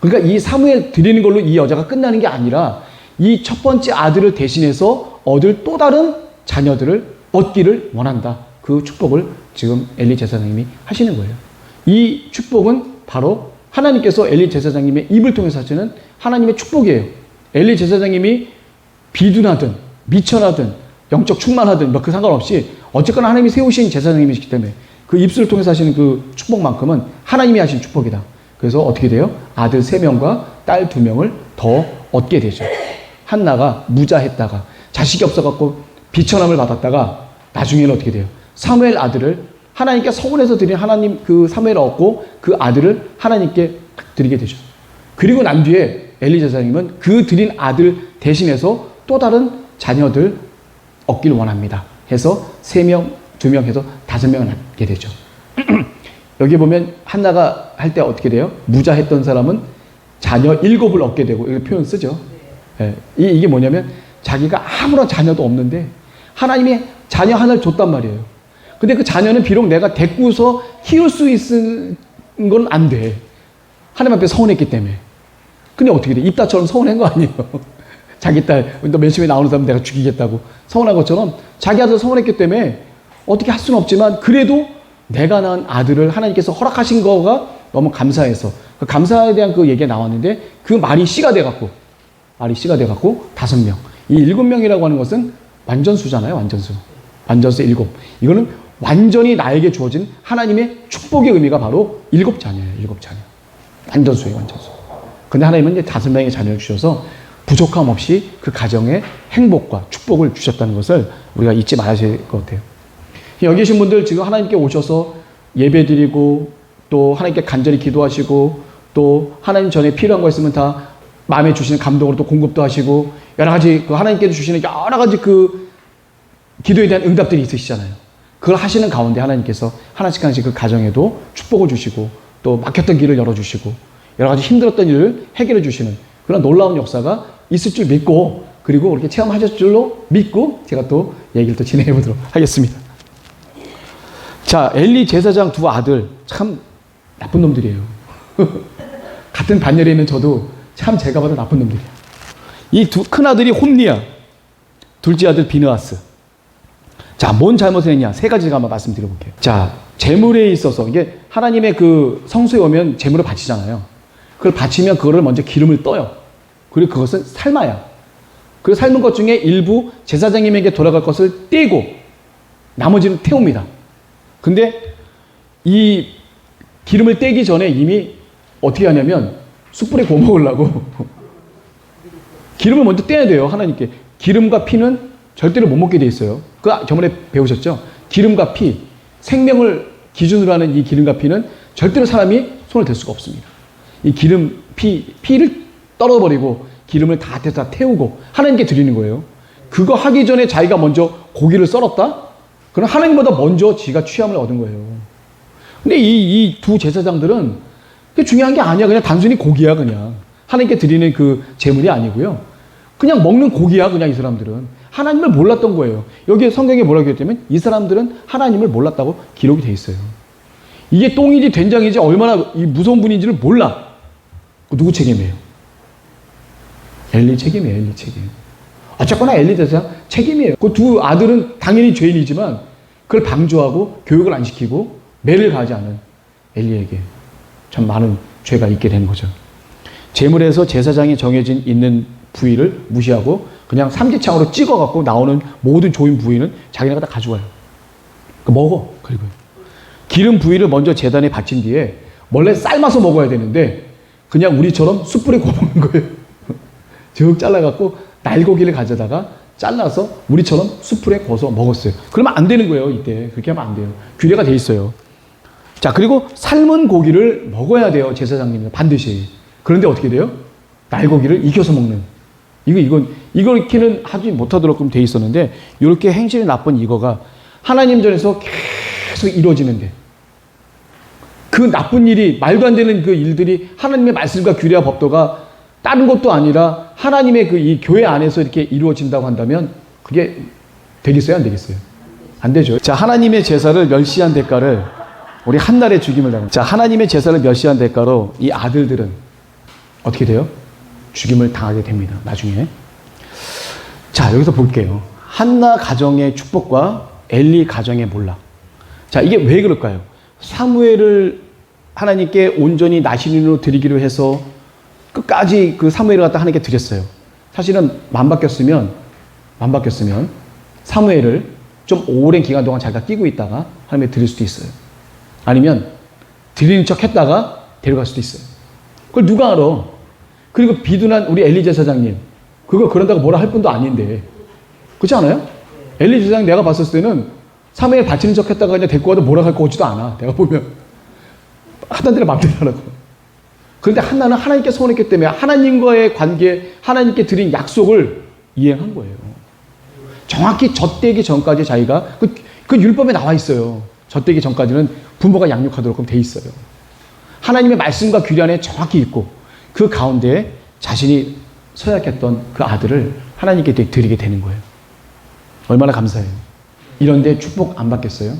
그러니까 이 사무엘 드리는 걸로 이 여자가 끝나는 게 아니라 이 첫 번째 아들을 대신해서 얻을 또 다른 자녀들을 얻기를 원한다. 그 축복을 지금 엘리 제사장님이 하시는 거예요. 이 축복은 바로 하나님께서 엘리 제사장님의 입을 통해서 하시는 하나님의 축복이에요. 엘리 제사장님이 비둔하든 미천하든 영적 충만하든 뭐 그 상관없이 어쨌거나 하나님이 세우신 제사장님이시기 때문에 그 입술을 통해서 하시는 그 축복만큼은 하나님이 하신 축복이다. 그래서 어떻게 돼요? 아들 3명과 딸 2명을 더 얻게 되죠. 한나가 무자했다가 자식이 없어갖고 비천함을 받았다가 나중에는 어떻게 돼요? 사무엘 아들을 하나님께 서원해서 드린 하나님 그 사무엘을 얻고 그 아들을 하나님께 드리게 되죠. 그리고 난 뒤에 엘리 제사장님은 그 드린 아들 대신해서 또 다른 자녀들 얻길 원합니다. 해서 3명, 2명 해서 5명을 낳게 되죠. 여기 보면 한나가 할 때 어떻게 돼요? 무자했던 사람은 자녀 7을 얻게 되고 이렇게 표현 쓰죠. 예, 이게 뭐냐면 자기가 아무런 자녀도 없는데 하나님이 자녀 하나를 줬단 말이에요. 근데 그 자녀는 비록 내가 데리고서 키울 수 있는 건 안 돼. 하나님 앞에 서운했기 때문에. 근데 어떻게 돼? 입다처럼 서운한 거 아니에요. 자기 딸, 너 맨시에 나오는 사람 내가 죽이겠다고 서운한 것처럼 자기 아들 서운했기 때문에 어떻게 할 수는 없지만 그래도 내가 낳은 아들을 하나님께서 허락하신 거가 너무 감사해서 그 감사에 대한 그 얘기가 나왔는데 그 말이 씨가 돼갖고 5명. 이 7명이라고 하는 것은 완전수잖아요. 완전수 7. 이거는 완전히 나에게 주어진 하나님의 축복의 의미가 바로 7자녀예요. 7자녀. 완전수예요. 완전수. 근데 하나님은 이제 5명의 자녀를 주셔서 부족함 없이 그 가정에 행복과 축복을 주셨다는 것을 우리가 잊지 말아야 될 것 같아요. 여기 계신 분들 지금 하나님께 오셔서 예배 드리고 또 하나님께 간절히 기도하시고 또 하나님 전에 필요한 거 있으면 다 마음에 주시는 감동으로 또 공급도 하시고 여러 가지 그 하나님께서 주시는 여러 가지 그 기도에 대한 응답들이 있으시잖아요. 그걸 하시는 가운데 하나님께서 하나씩 그 가정에도 축복을 주시고 또 막혔던 길을 열어주시고 여러 가지 힘들었던 일을 해결해 주시는 그런 놀라운 역사가 있을 줄 믿고 그리고 그렇게 체험하셨을 줄로 믿고 제가 또 얘기를 또 진행해 보도록 하겠습니다. 자, 엘리 제사장 2 아들 참 나쁜 놈들이에요. 같은 반열에 있는 저도 참 제가 봐도 나쁜 놈들이야. 이 큰 아들이 홈리야. 둘째 아들 비느하스. 자, 뭔 잘못을 했냐? 3가지 제가 한번 말씀드려볼게요. 자, 재물에 있어서 이게 하나님의 그 성소에 오면 재물을 바치잖아요. 그걸 바치면 그거를 먼저 기름을 떠요. 그리고 그것은 삶아야. 그 삶은 것 중에 일부 제사장님에게 돌아갈 것을 떼고 나머지는 태웁니다. 근데 이 기름을 떼기 전에 이미 어떻게 하냐면 숯불에 구워 먹으려고 기름을 먼저 떼야 돼요. 하나님께. 기름과 피는 절대로 못 먹게 돼 있어요. 그 저번에 배우셨죠? 기름과 피, 생명을 기준으로 하는 이 기름과 피는 절대로 사람이 손을 댈 수가 없습니다. 이 기름, 피를 떨어버리고 기름을 다 태우고 하나님께 드리는 거예요. 그거 하기 전에 자기가 먼저 고기를 썰었다? 그럼 하나님보다 먼저 지가 취함을 얻은 거예요. 근데 이 2 제사장들은 그게 중요한 게 아니야. 그냥 단순히 고기야, 그냥. 하나님께 드리는 그 제물이 아니고요. 그냥 먹는 고기야, 그냥 이 사람들은. 하나님을 몰랐던 거예요. 여기 성경에 뭐라고 했냐면 이 사람들은 하나님을 몰랐다고 기록이 돼 있어요. 이게 똥인지 된장인지 얼마나 이 무서운 분인지를 몰라. 누구 책임이에요? 엘리 책임이에요, 엘리 책임. 어쨌거나 엘리 제사장 책임이에요. 그 2 아들은 당연히 죄인이지만 그걸 방조하고 교육을 안 시키고 매를 가하지 않은 엘리에게 참 많은 죄가 있게 되는 거죠. 제물에서 제사장이 정해진 있는 부위를 무시하고 그냥 삼지창으로 찍어갖고 나오는 모든 좋은 부위는 자기네가 다 가져와요. 먹어. 그리고 기름 부위를 먼저 제단에 바친 뒤에 원래 삶아서 먹어야 되는데 그냥 우리처럼 숯불에 구워 먹는 거예요. 쭉 잘라갖고 날고기를 가져다가 잘라서 우리처럼 숯불에 구워서 먹었어요. 그러면 안 되는 거예요. 이때 그렇게 하면 안 돼요. 규례가 돼 있어요. 자, 그리고 삶은 고기를 먹어야 돼요. 제사장님은 반드시. 그런데 어떻게 돼요? 날고기를 익혀서 먹는. 이렇게는 하지 못하도록 돼 있었는데, 이렇게 행실이 나쁜 이거가 하나님 전에서 계속 이루어지는데, 그 나쁜 일이, 말도 안 되는 그 일들이 하나님의 말씀과 규례와 법도가 다른 것도 아니라 하나님의 그 이 교회 안에서 이렇게 이루어진다고 한다면 그게 되겠어요? 안 되겠어요? 안 되죠. 자, 하나님의 제사를 멸시한 대가를 우리 한날의 죽임을 당합니다. 자, 하나님의 제사를 멸시한 대가로 이 아들들은 어떻게 돼요? 죽임을 당하게 됩니다. 나중에. 자, 여기서 볼게요. 한나 가정의 축복과 엘리 가정의 몰락. 자, 이게 왜 그럴까요? 사무엘을 하나님께 온전히 나시린으로 드리기로 해서 끝까지 그 사무엘을 갖다 하나님께 드렸어요. 사실은 맘 바뀌었으면 사무엘을 좀 오랜 기간 동안 자기가 끼고 있다가 하나님께 드릴 수도 있어요. 아니면 드리는 척 했다가 데려갈 수도 있어요. 그걸 누가 알아? 그리고 비둔한 우리 엘리 제사장님, 그거 그런다고 뭐라 할 뿐도 아닌데, 그렇지 않아요? 엘리 제사장 내가 봤을 때는 사무엘 바치는 척 했다가 그냥 데리고 와도 뭐라 할 것 같지도 않아. 내가 보면 하던 대로 마음대로 하라고. 그런데 한나는 하나님께 소원했기 때문에 하나님과의 관계, 하나님께 드린 약속을 이행한 거예요. 정확히 젖되기 전까지 자기가 그 율법에 나와 있어요. 젖되기 전까지는 부모가 양육하도록 돼 있어요. 하나님의 말씀과 규례 안에 정확히 있고 그 가운데 자신이 서약했던 그 아들을 하나님께 드리게 되는 거예요. 얼마나 감사해요. 이런데 축복 안 받겠어요?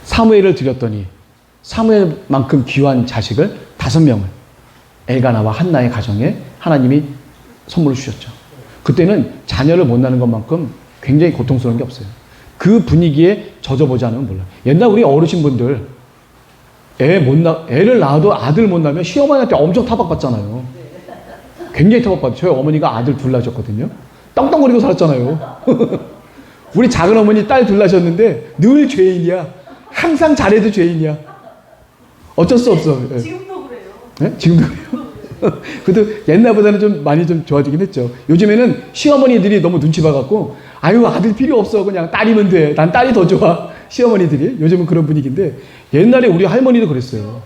사무엘을 드렸더니 사무엘만큼 귀한 자식을 5명을 엘가나와 한나의 가정에 하나님이 선물을 주셨죠. 그때는 자녀를 못 낳는 것만큼 굉장히 고통스러운 게 없어요. 그 분위기에 젖어보지 않으면 몰라요. 옛날 우리 어르신분들 애를 낳아도 아들 못 낳으면 시어머니한테 엄청 타박받잖아요. 굉장히 타박받죠. 저희 어머니가 아들 둘 낳으셨거든요. 떵떵거리고 살았잖아요. 우리 작은 어머니 딸 둘 낳으셨는데 늘 죄인이야. 항상 잘해도 죄인이야. 어쩔 수 없어.
지금도 그래요.
네? 지금도 그래요. 그래도 옛날보다는 좀 많이 좀 좋아지긴 했죠. 요즘에는 시어머니들이 너무 눈치 봐갖고 아유 아들 필요 없어 그냥 딸이면 돼. 난 딸이 더 좋아. 시어머니들이 요즘은 그런 분위기인데 옛날에 우리 할머니도 그랬어요.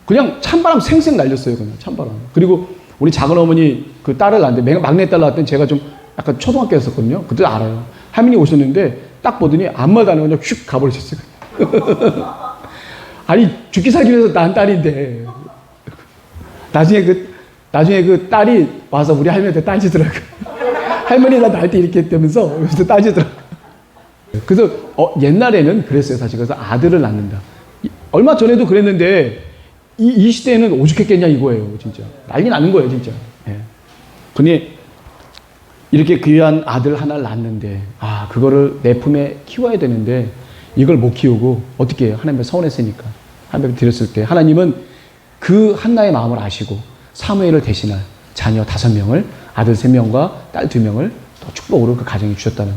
그냥 찬바람 생생 날렸어요. 그냥 찬바람. 그리고 우리 작은 어머니 그 딸을 낳았는데 막내 딸 낳았을 땐 제가 좀 약간 초등학교였었거든요. 그때 알아요. 할머니 오셨는데 딱 보더니 아무 말도 안 하고 그냥 휙 가버리셨어요. 아니 죽기 살기 위해서 낳은 딸인데 나중에 그 딸이 와서 우리 할머니한테 따지더라고. 할머니 나 낳을 때 이렇게 했다면서 그래서 따지더라고. 그래서 옛날에는 그랬어요 사실. 그래서 아들을 낳는다. 얼마 전에도 그랬는데 이 시대에는 오죽했겠냐 이거예요 진짜. 난리 나는 거예요 진짜. 예. 근데 이렇게 귀한 아들 하나를 낳았는데 그거를 내 품에 키워야 되는데 이걸 못 키우고 어떻게 해요? 하나님을 서운했으니까. 하나님께 드렸을 때 하나님은 그 한나의 마음을 아시고 사무엘을 대신할 자녀 5명을 아들 3명과 딸 2명을 또 축복으로 그 가정에 주셨다는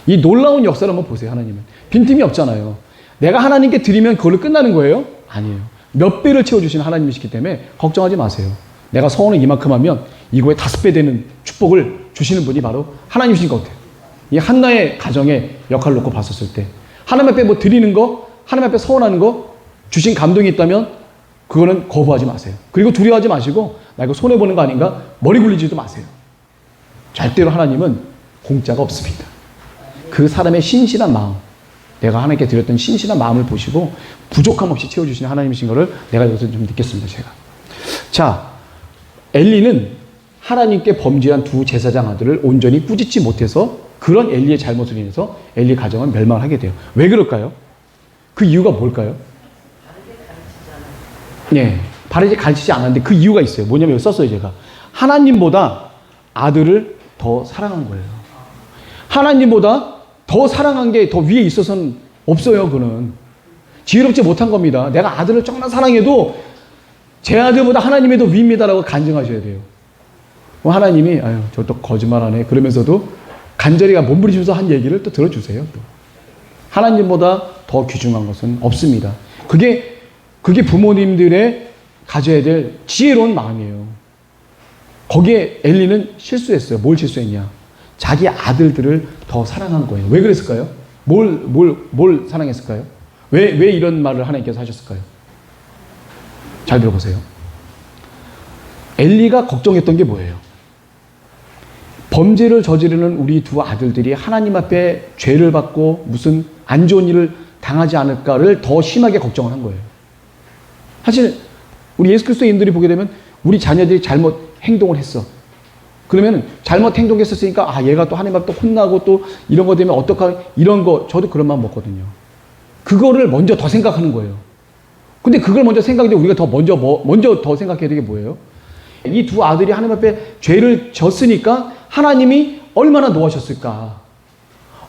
이 놀라운 역사를 한번 보세요. 하나님은 빈틈이 없잖아요. 내가 하나님께 드리면 그걸로 끝나는 거예요? 아니에요. 몇 배를 채워주시는 하나님이시기 때문에 걱정하지 마세요. 내가 서원을 이만큼 하면 이거에 5배 되는 축복을 주시는 분이 바로 하나님이신 것 같아요. 이 한나의 가정의 역할을 놓고 봤었을 때 하나님 앞에 뭐 드리는 거, 하나님 앞에 서원하는 거 주신 감동이 있다면 그거는 거부하지 마세요. 그리고 두려워하지 마시고 나 이거 손해보는 거 아닌가? 머리 굴리지도 마세요. 절대로 하나님은 공짜가 없습니다. 그 사람의 신실한 마음, 내가 하나님께 드렸던 신실한 마음을 보시고 부족함 없이 채워주시는 하나님이신 것을 내가 여기서 좀 느꼈습니다. 제가. 자, 엘리는 하나님께 범죄한 2 제사장 아들을 온전히 꾸짖지 못해서 그런 엘리의 잘못으로 인해서 엘리 가정은 멸망하게 돼요. 왜 그럴까요? 그 이유가 뭘까요? 네, 바르게 가르치지 않았는데 그 이유가 있어요. 뭐냐면 여기 썼어요 제가. 하나님보다 아들을 더 사랑한 거예요. 하나님보다 더 사랑한 게 더 위에 있어서는 없어요. 그는 지혜롭지 못한 겁니다. 내가 아들을 정말 사랑해도 제 아들보다 하나님이 더 위입니다라고 간증하셔야 돼요. 하나님이 아유 저 또 거짓말하네 그러면서도 간절히 몸부림치면서 한 얘기를 또 들어주세요. 또. 하나님보다 더 귀중한 것은 없습니다. 그게 그게 부모님들의 가져야 될 지혜로운 마음이에요. 거기에 엘리는 실수했어요. 뭘 실수했냐? 자기 아들들을 더 사랑한 거예요. 왜 그랬을까요? 뭘 사랑했을까요? 왜 이런 말을 하나님께서 하셨을까요? 잘 들어보세요. 엘리가 걱정했던 게 뭐예요? 범죄를 저지르는 우리 두 아들들이 하나님 앞에 죄를 받고 무슨 안 좋은 일을 당하지 않을까를 더 심하게 걱정을 한 거예요. 사실 우리 예수 그리스도인들이 보게 되면 우리 자녀들이 잘못 행동을 했어. 그러면 잘못 행동했었으니까 얘가 또 하나님 앞에 또 혼나고 또 이런 거 되면 어떡하 이런 거 저도 그런 마음 먹거든요. 그거를 먼저 더 생각하는 거예요. 근데 그걸 먼저 생각하는데 우리가 더 먼저 더 생각해야 되는 게 뭐예요? 이 두 아들이 하나님 앞에 죄를 졌으니까 하나님이 얼마나 노하셨을까?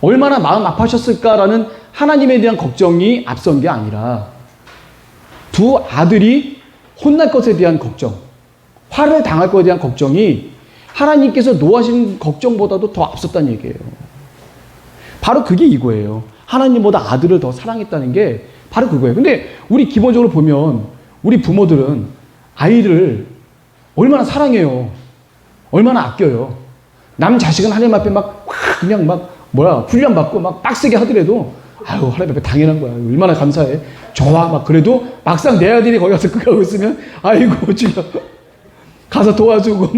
얼마나 마음 아파하셨을까라는 하나님에 대한 걱정이 앞선 게 아니라 두 아들이 혼날 것에 대한 걱정, 화를 당할 것에 대한 걱정이 하나님께서 노하신 걱정보다도 더 앞섰다는 얘기예요. 바로 그게 이거예요. 하나님보다 아들을 더 사랑했다는 게 바로 그거예요. 근데 우리 기본적으로 보면 우리 부모들은 아이를 얼마나 사랑해요. 얼마나 아껴요. 남 자식은 하나님 앞에 그냥 훈련 받고 빡세게 하더라도 하나님 앞에 당연한 거야. 얼마나 감사해. 좋아. 그래도 막상 내 아들이 거기 가서 그거 하고 있으면 아이고 주여 가서 도와주고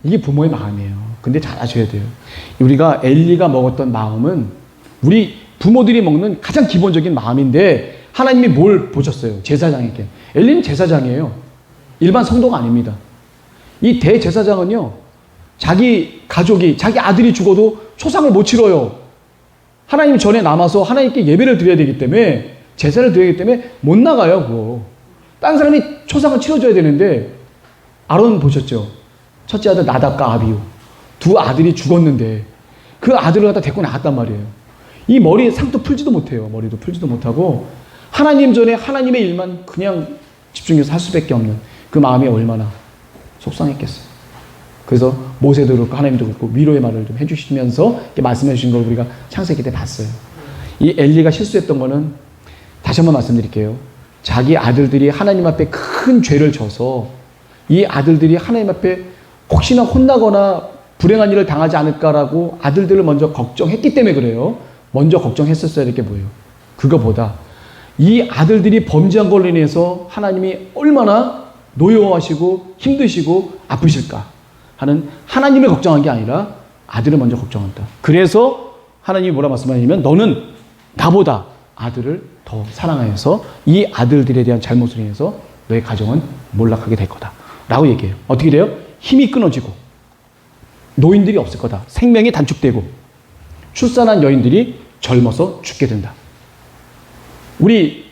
이게 부모의 마음이에요. 근데 잘 아셔야 돼요. 우리가 엘리가 먹었던 마음은 우리 부모들이 먹는 가장 기본적인 마음인데 하나님이 뭘 보셨어요? 제사장에게. 엘리는 제사장이에요. 일반 성도가 아닙니다. 이 대제사장은요, 자기 가족이, 자기 아들이 죽어도 초상을 못 치러요. 하나님 전에 남아서 하나님께 예배를 드려야 되기 때문에, 제사를 드려야 되기 때문에 못 나가요, 그거. 딴 사람이 초상을 치러줘야 되는데, 아론 보셨죠? 첫째 아들 나답과 아비후. 두 아들이 죽었는데, 그 아들을 갖다 데리고 나갔단 말이에요. 이 머리 상도 풀지도 못해요. 머리도 풀지도 못하고, 하나님 전에 하나님의 일만 그냥 집중해서 할 수밖에 없는 그 마음이 얼마나 속상했겠어요. 그래서 모세도 그렇고 하나님도 그렇고 위로의 말을 좀 해주시면서 이렇게 말씀해 주신 걸 우리가 창세기 때 봤어요. 이 엘리가 실수했던 거는 다시 한번 말씀드릴게요. 자기 아들들이 하나님 앞에 큰 죄를 져서 이 아들들이 하나님 앞에 혹시나 혼나거나 불행한 일을 당하지 않을까라고 아들들을 먼저 걱정했기 때문에 그래요. 먼저 걱정했었어야 될 게 뭐예요? 그거보다 이 아들들이 범죄한 걸로 인해서 하나님이 얼마나 노여워하시고 힘드시고 아프실까 하는 하나님을 걱정한 게 아니라 아들을 먼저 걱정한다. 그래서 하나님이 뭐라 말씀하냐면 너는 나보다 아들을 더 사랑하여서 이 아들들에 대한 잘못을 인해서 너의 가정은 몰락하게 될 거다 라고 얘기해요. 어떻게 돼요? 힘이 끊어지고 노인들이 없을 거다. 생명이 단축되고 출산한 여인들이 젊어서 죽게 된다. 우리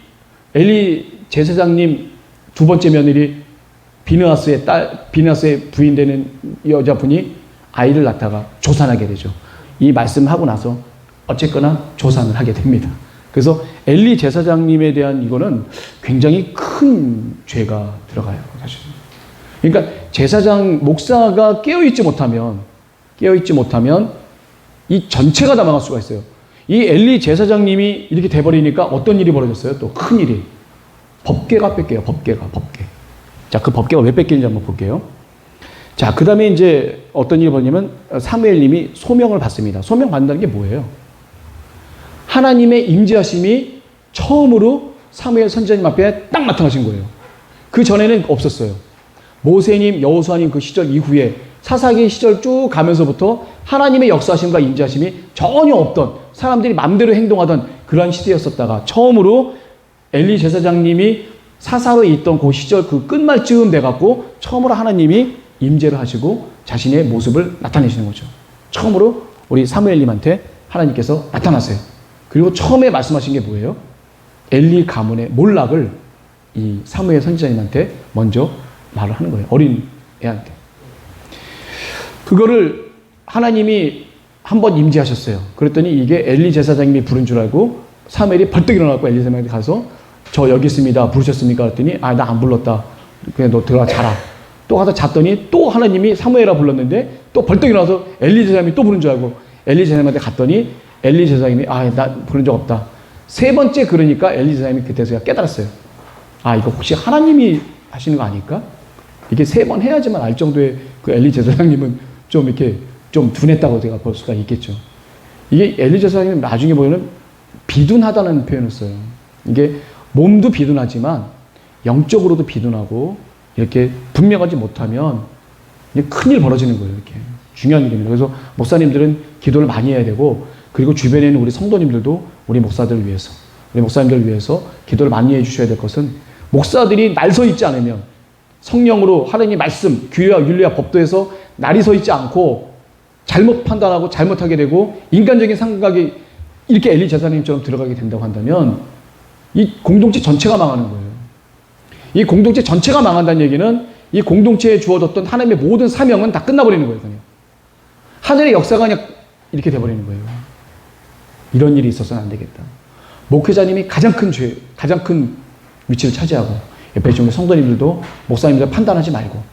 엘리 제사장님 두 번째 며느리 비느하스의 부인 되는 여자분이 아이를 낳다가 조산하게 되죠. 이 말씀하고 나서 어쨌거나 조산을 하게 됩니다. 그래서 엘리 제사장님에 대한 이거는 굉장히 큰 죄가 들어가요. 사실. 그러니까 제사장 목사가 깨어있지 못하면 이 전체가 다 망할 수가 있어요. 이 엘리 제사장님이 이렇게 돼버리니까 어떤 일이 벌어졌어요? 또 큰 일이. 법궤가 뺏겨요. 법궤. 자, 그 법궤가 왜 뺏기는지 한번 볼게요. 자, 그 다음에 이제 어떤 일이 벌어지냐면 사무엘님이 소명을 받습니다. 소명 받는다는 게 뭐예요? 하나님의 임재하심이 처음으로 사무엘 선지자님 앞에 딱 나타나신 거예요. 그 전에는 없었어요. 모세님, 여호수아님 그 시절 이후에 사사기 시절 쭉 가면서부터 하나님의 역사하심과 임재하심이 전혀 없던 사람들이 마음대로 행동하던 그러한 시대였었다가 처음으로 엘리 제사장님이 사사로 있던 그 시절 그 끝말쯤 돼갖고 처음으로 하나님이 임재를 하시고 자신의 모습을 나타내시는 거죠. 처음으로 우리 사무엘님한테 하나님께서 나타나세요. 그리고 처음에 말씀하신 게 뭐예요? 엘리 가문의 몰락을 이 사무엘 선지자님한테 먼저 말을 하는 거예요. 어린 애한테. 그거를 하나님이 한번 임재하셨어요. 그랬더니 이게 엘리 제사장님이 부른 줄 알고 사무엘이 벌떡 일어나고 엘리 제사장한테 가서 저 여기 있습니다. 부르셨습니까? 그랬더니 나 안 불렀다. 그냥 너 들어가 자라. 또 가서 잤더니 또 하나님이 사무엘아 불렀는데 또 벌떡 일어나서 엘리 제사장님이 또 부른 줄 알고 엘리 제사장한테 갔더니 엘리 제사장님이 나 부른 적 없다. 세 번째 그러니까 엘리 제사장님이 그때서야 깨달았어요. 아, 이거 혹시 하나님이 하시는 거 아닐까? 이게 3번 해야지만 알 정도의 그 엘리 제사장님은 좀 이렇게 좀 둔했다고 제가 볼 수가 있겠죠. 이게 엘리 제사장님 나중에 보면 비둔하다는 표현을 써요. 이게 몸도 비둔하지만 영적으로도 비둔하고 이렇게 분명하지 못하면 큰일 벌어지는 거예요. 이렇게 중요한 일입니다. 그래서 목사님들은 기도를 많이 해야 되고, 그리고 주변에 있는 우리 성도님들도 우리 목사들을 위해서, 우리 목사님들을 위해서 기도를 많이 해주셔야 될 것은, 목사들이 날 서 있지 않으면, 성령으로 하나님의 말씀, 규례와 윤리와 법도에서 날이 서 있지 않고 잘못 판단하고 잘못하게 되고 인간적인 생각이 이렇게 엘리 제사장님처럼 들어가게 된다고 한다면 이 공동체 전체가 망하는 거예요. 이 공동체 전체가 망한다는 얘기는 이 공동체에 주어졌던 하나님의 모든 사명은 다 끝나버리는 거예요. 그냥 하늘의 역사가 그냥 이렇게 돼버리는 거예요. 이런 일이 있어서는 안 되겠다. 목회자님이 가장 큰 위치를 차지하고, 옆에 있는 성도님들도 목사님들 판단하지 말고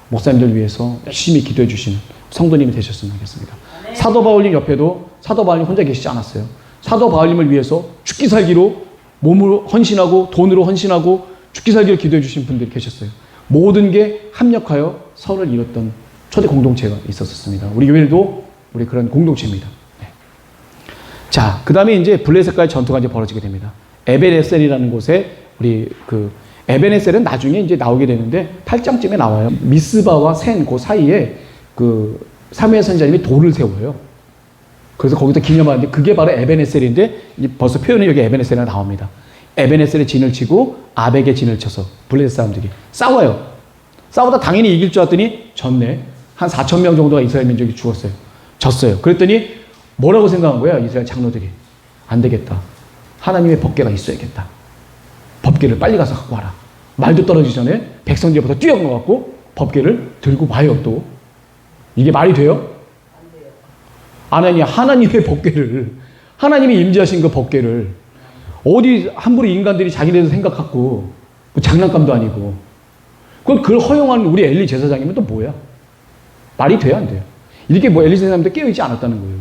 목사님들 위해서 열심히 기도해 주시는 성도님이 되셨으면 하겠습니다. 사도 바울님 옆에도 사도 바울님 혼자 계시지 않았어요. 사도 바울님을 위해서 죽기 살기로 몸으로 헌신하고 돈으로 헌신하고 죽기 살기로 기도해 주신 분들이 계셨어요. 모든 게 합력하여 선을 이뤘던 초대 공동체가 있었습니다. 우리 교회도 우리 그런 공동체입니다. 네. 자, 그 다음에 이제 블레셋과의 전투가 이제 벌어지게 됩니다. 에벤에셀이라는 곳에 우리 에벤에셀은 나중에 이제 나오게 되는데 8장쯤에 나와요. 미스바와 센 그 사이에 사무엘 선지자님이 돌을 세워요. 그래서 거기서 기념하는데 그게 바로 에벤에셀인데 벌써 표현이 여기 에벤에셀이 나옵니다. 에벤에셀의 진을 치고 아벡의 진을 쳐서 블레셋 사람들이 싸워요. 싸우다 당연히 이길 줄 알았더니 졌네. 한 4천 명 정도가 이스라엘 민족이 죽었어요. 졌어요. 그랬더니 뭐라고 생각한 거야? 이스라엘 장로들이. 안 되겠다. 하나님의 법궤가 있어야겠다. 법궤를 빨리 가서 갖고 와라. 말도 떨어지기 전에 백성들부터 뛰어가갖고 법궤를 들고 와요. 또 이게 말이 돼요? 안 되요. 하나님의 법궤를, 하나님이 임재하신 그 법궤를 어디 함부로 인간들이 자기네들 생각하고 뭐 장난감도 아니고 그걸 허용하는 우리 엘리 제사장이면 또 뭐야? 말이 돼야 안 돼요? 이렇게 뭐 엘리 제사장님도 깨어있지 않았다는 거예요.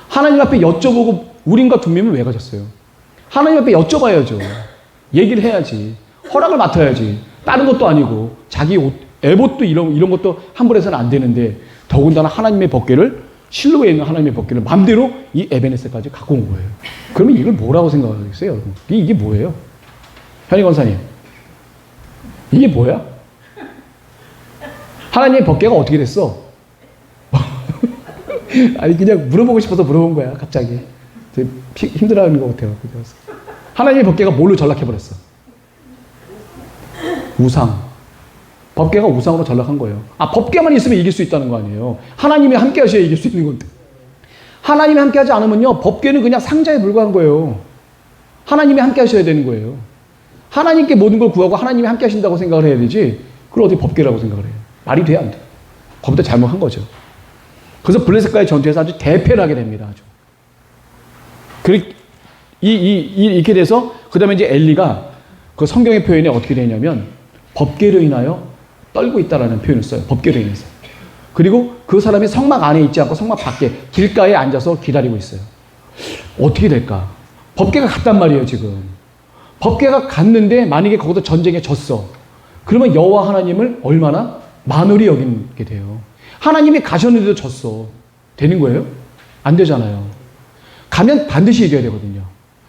하나님 앞에 여쭤보고 우림과 둠밈을 왜 가졌어요? 하나님 앞에 여쭤봐야죠. 얘기를 해야지. 허락을 맡아야지. 다른 것도 아니고 자기 옷, 에봇도 이런 것도 함부로 해서는 안 되는데 더군다나 하나님의 법궤를, 실로에 있는 하나님의 법궤를 맘대로 이 에벤에셀까지 갖고 온 거예요. 그러면 이걸 뭐라고 생각하겠어요, 여러분? 이게 뭐예요? 현희 권사님, 이게 뭐야? 하나님의 법궤가 어떻게 됐어? 아니 그냥 물어보고 싶어서 물어본 거야. 갑자기 힘들어하는 것 같아요. 하나님의 법궤가 뭘로 전락해버렸어? 우상. 법궤가 우상으로 전락한 거예요. 아, 법궤만 있으면 이길 수 있다는 거 아니에요. 하나님이 함께 하셔야 이길 수 있는 건데. 하나님이 함께 하지 않으면요, 법궤는 그냥 상자에 불과한 거예요. 하나님이 함께 하셔야 되는 거예요. 하나님께 모든 걸 구하고 하나님이 함께 하신다고 생각을 해야 되지, 그걸 어디 법궤라고 생각을 해요. 말이 돼야 안 돼. 거기다 잘못한 거죠. 그래서 블레셋과의 전투에서 아주 대패를 하게 됩니다. 아주. 이렇게 돼서, 그 다음에 이제 엘리가 그 성경의 표현이 어떻게 되냐면, 법궤로 인하여 떨고 있다라는 표현을 써요. 법궤로 인해서. 그리고 그 사람이 성막 안에 있지 않고 성막 밖에 길가에 앉아서 기다리고 있어요. 어떻게 될까? 법궤가 갔단 말이에요, 지금. 법궤가 갔는데 만약에 거기서 전쟁에 졌어. 그러면 여호와 하나님을 얼마나 만홀히 여기게 돼요. 하나님이 가셨는데도 졌어. 되는 거예요? 안 되잖아요. 가면 반드시 이겨야 되거든요.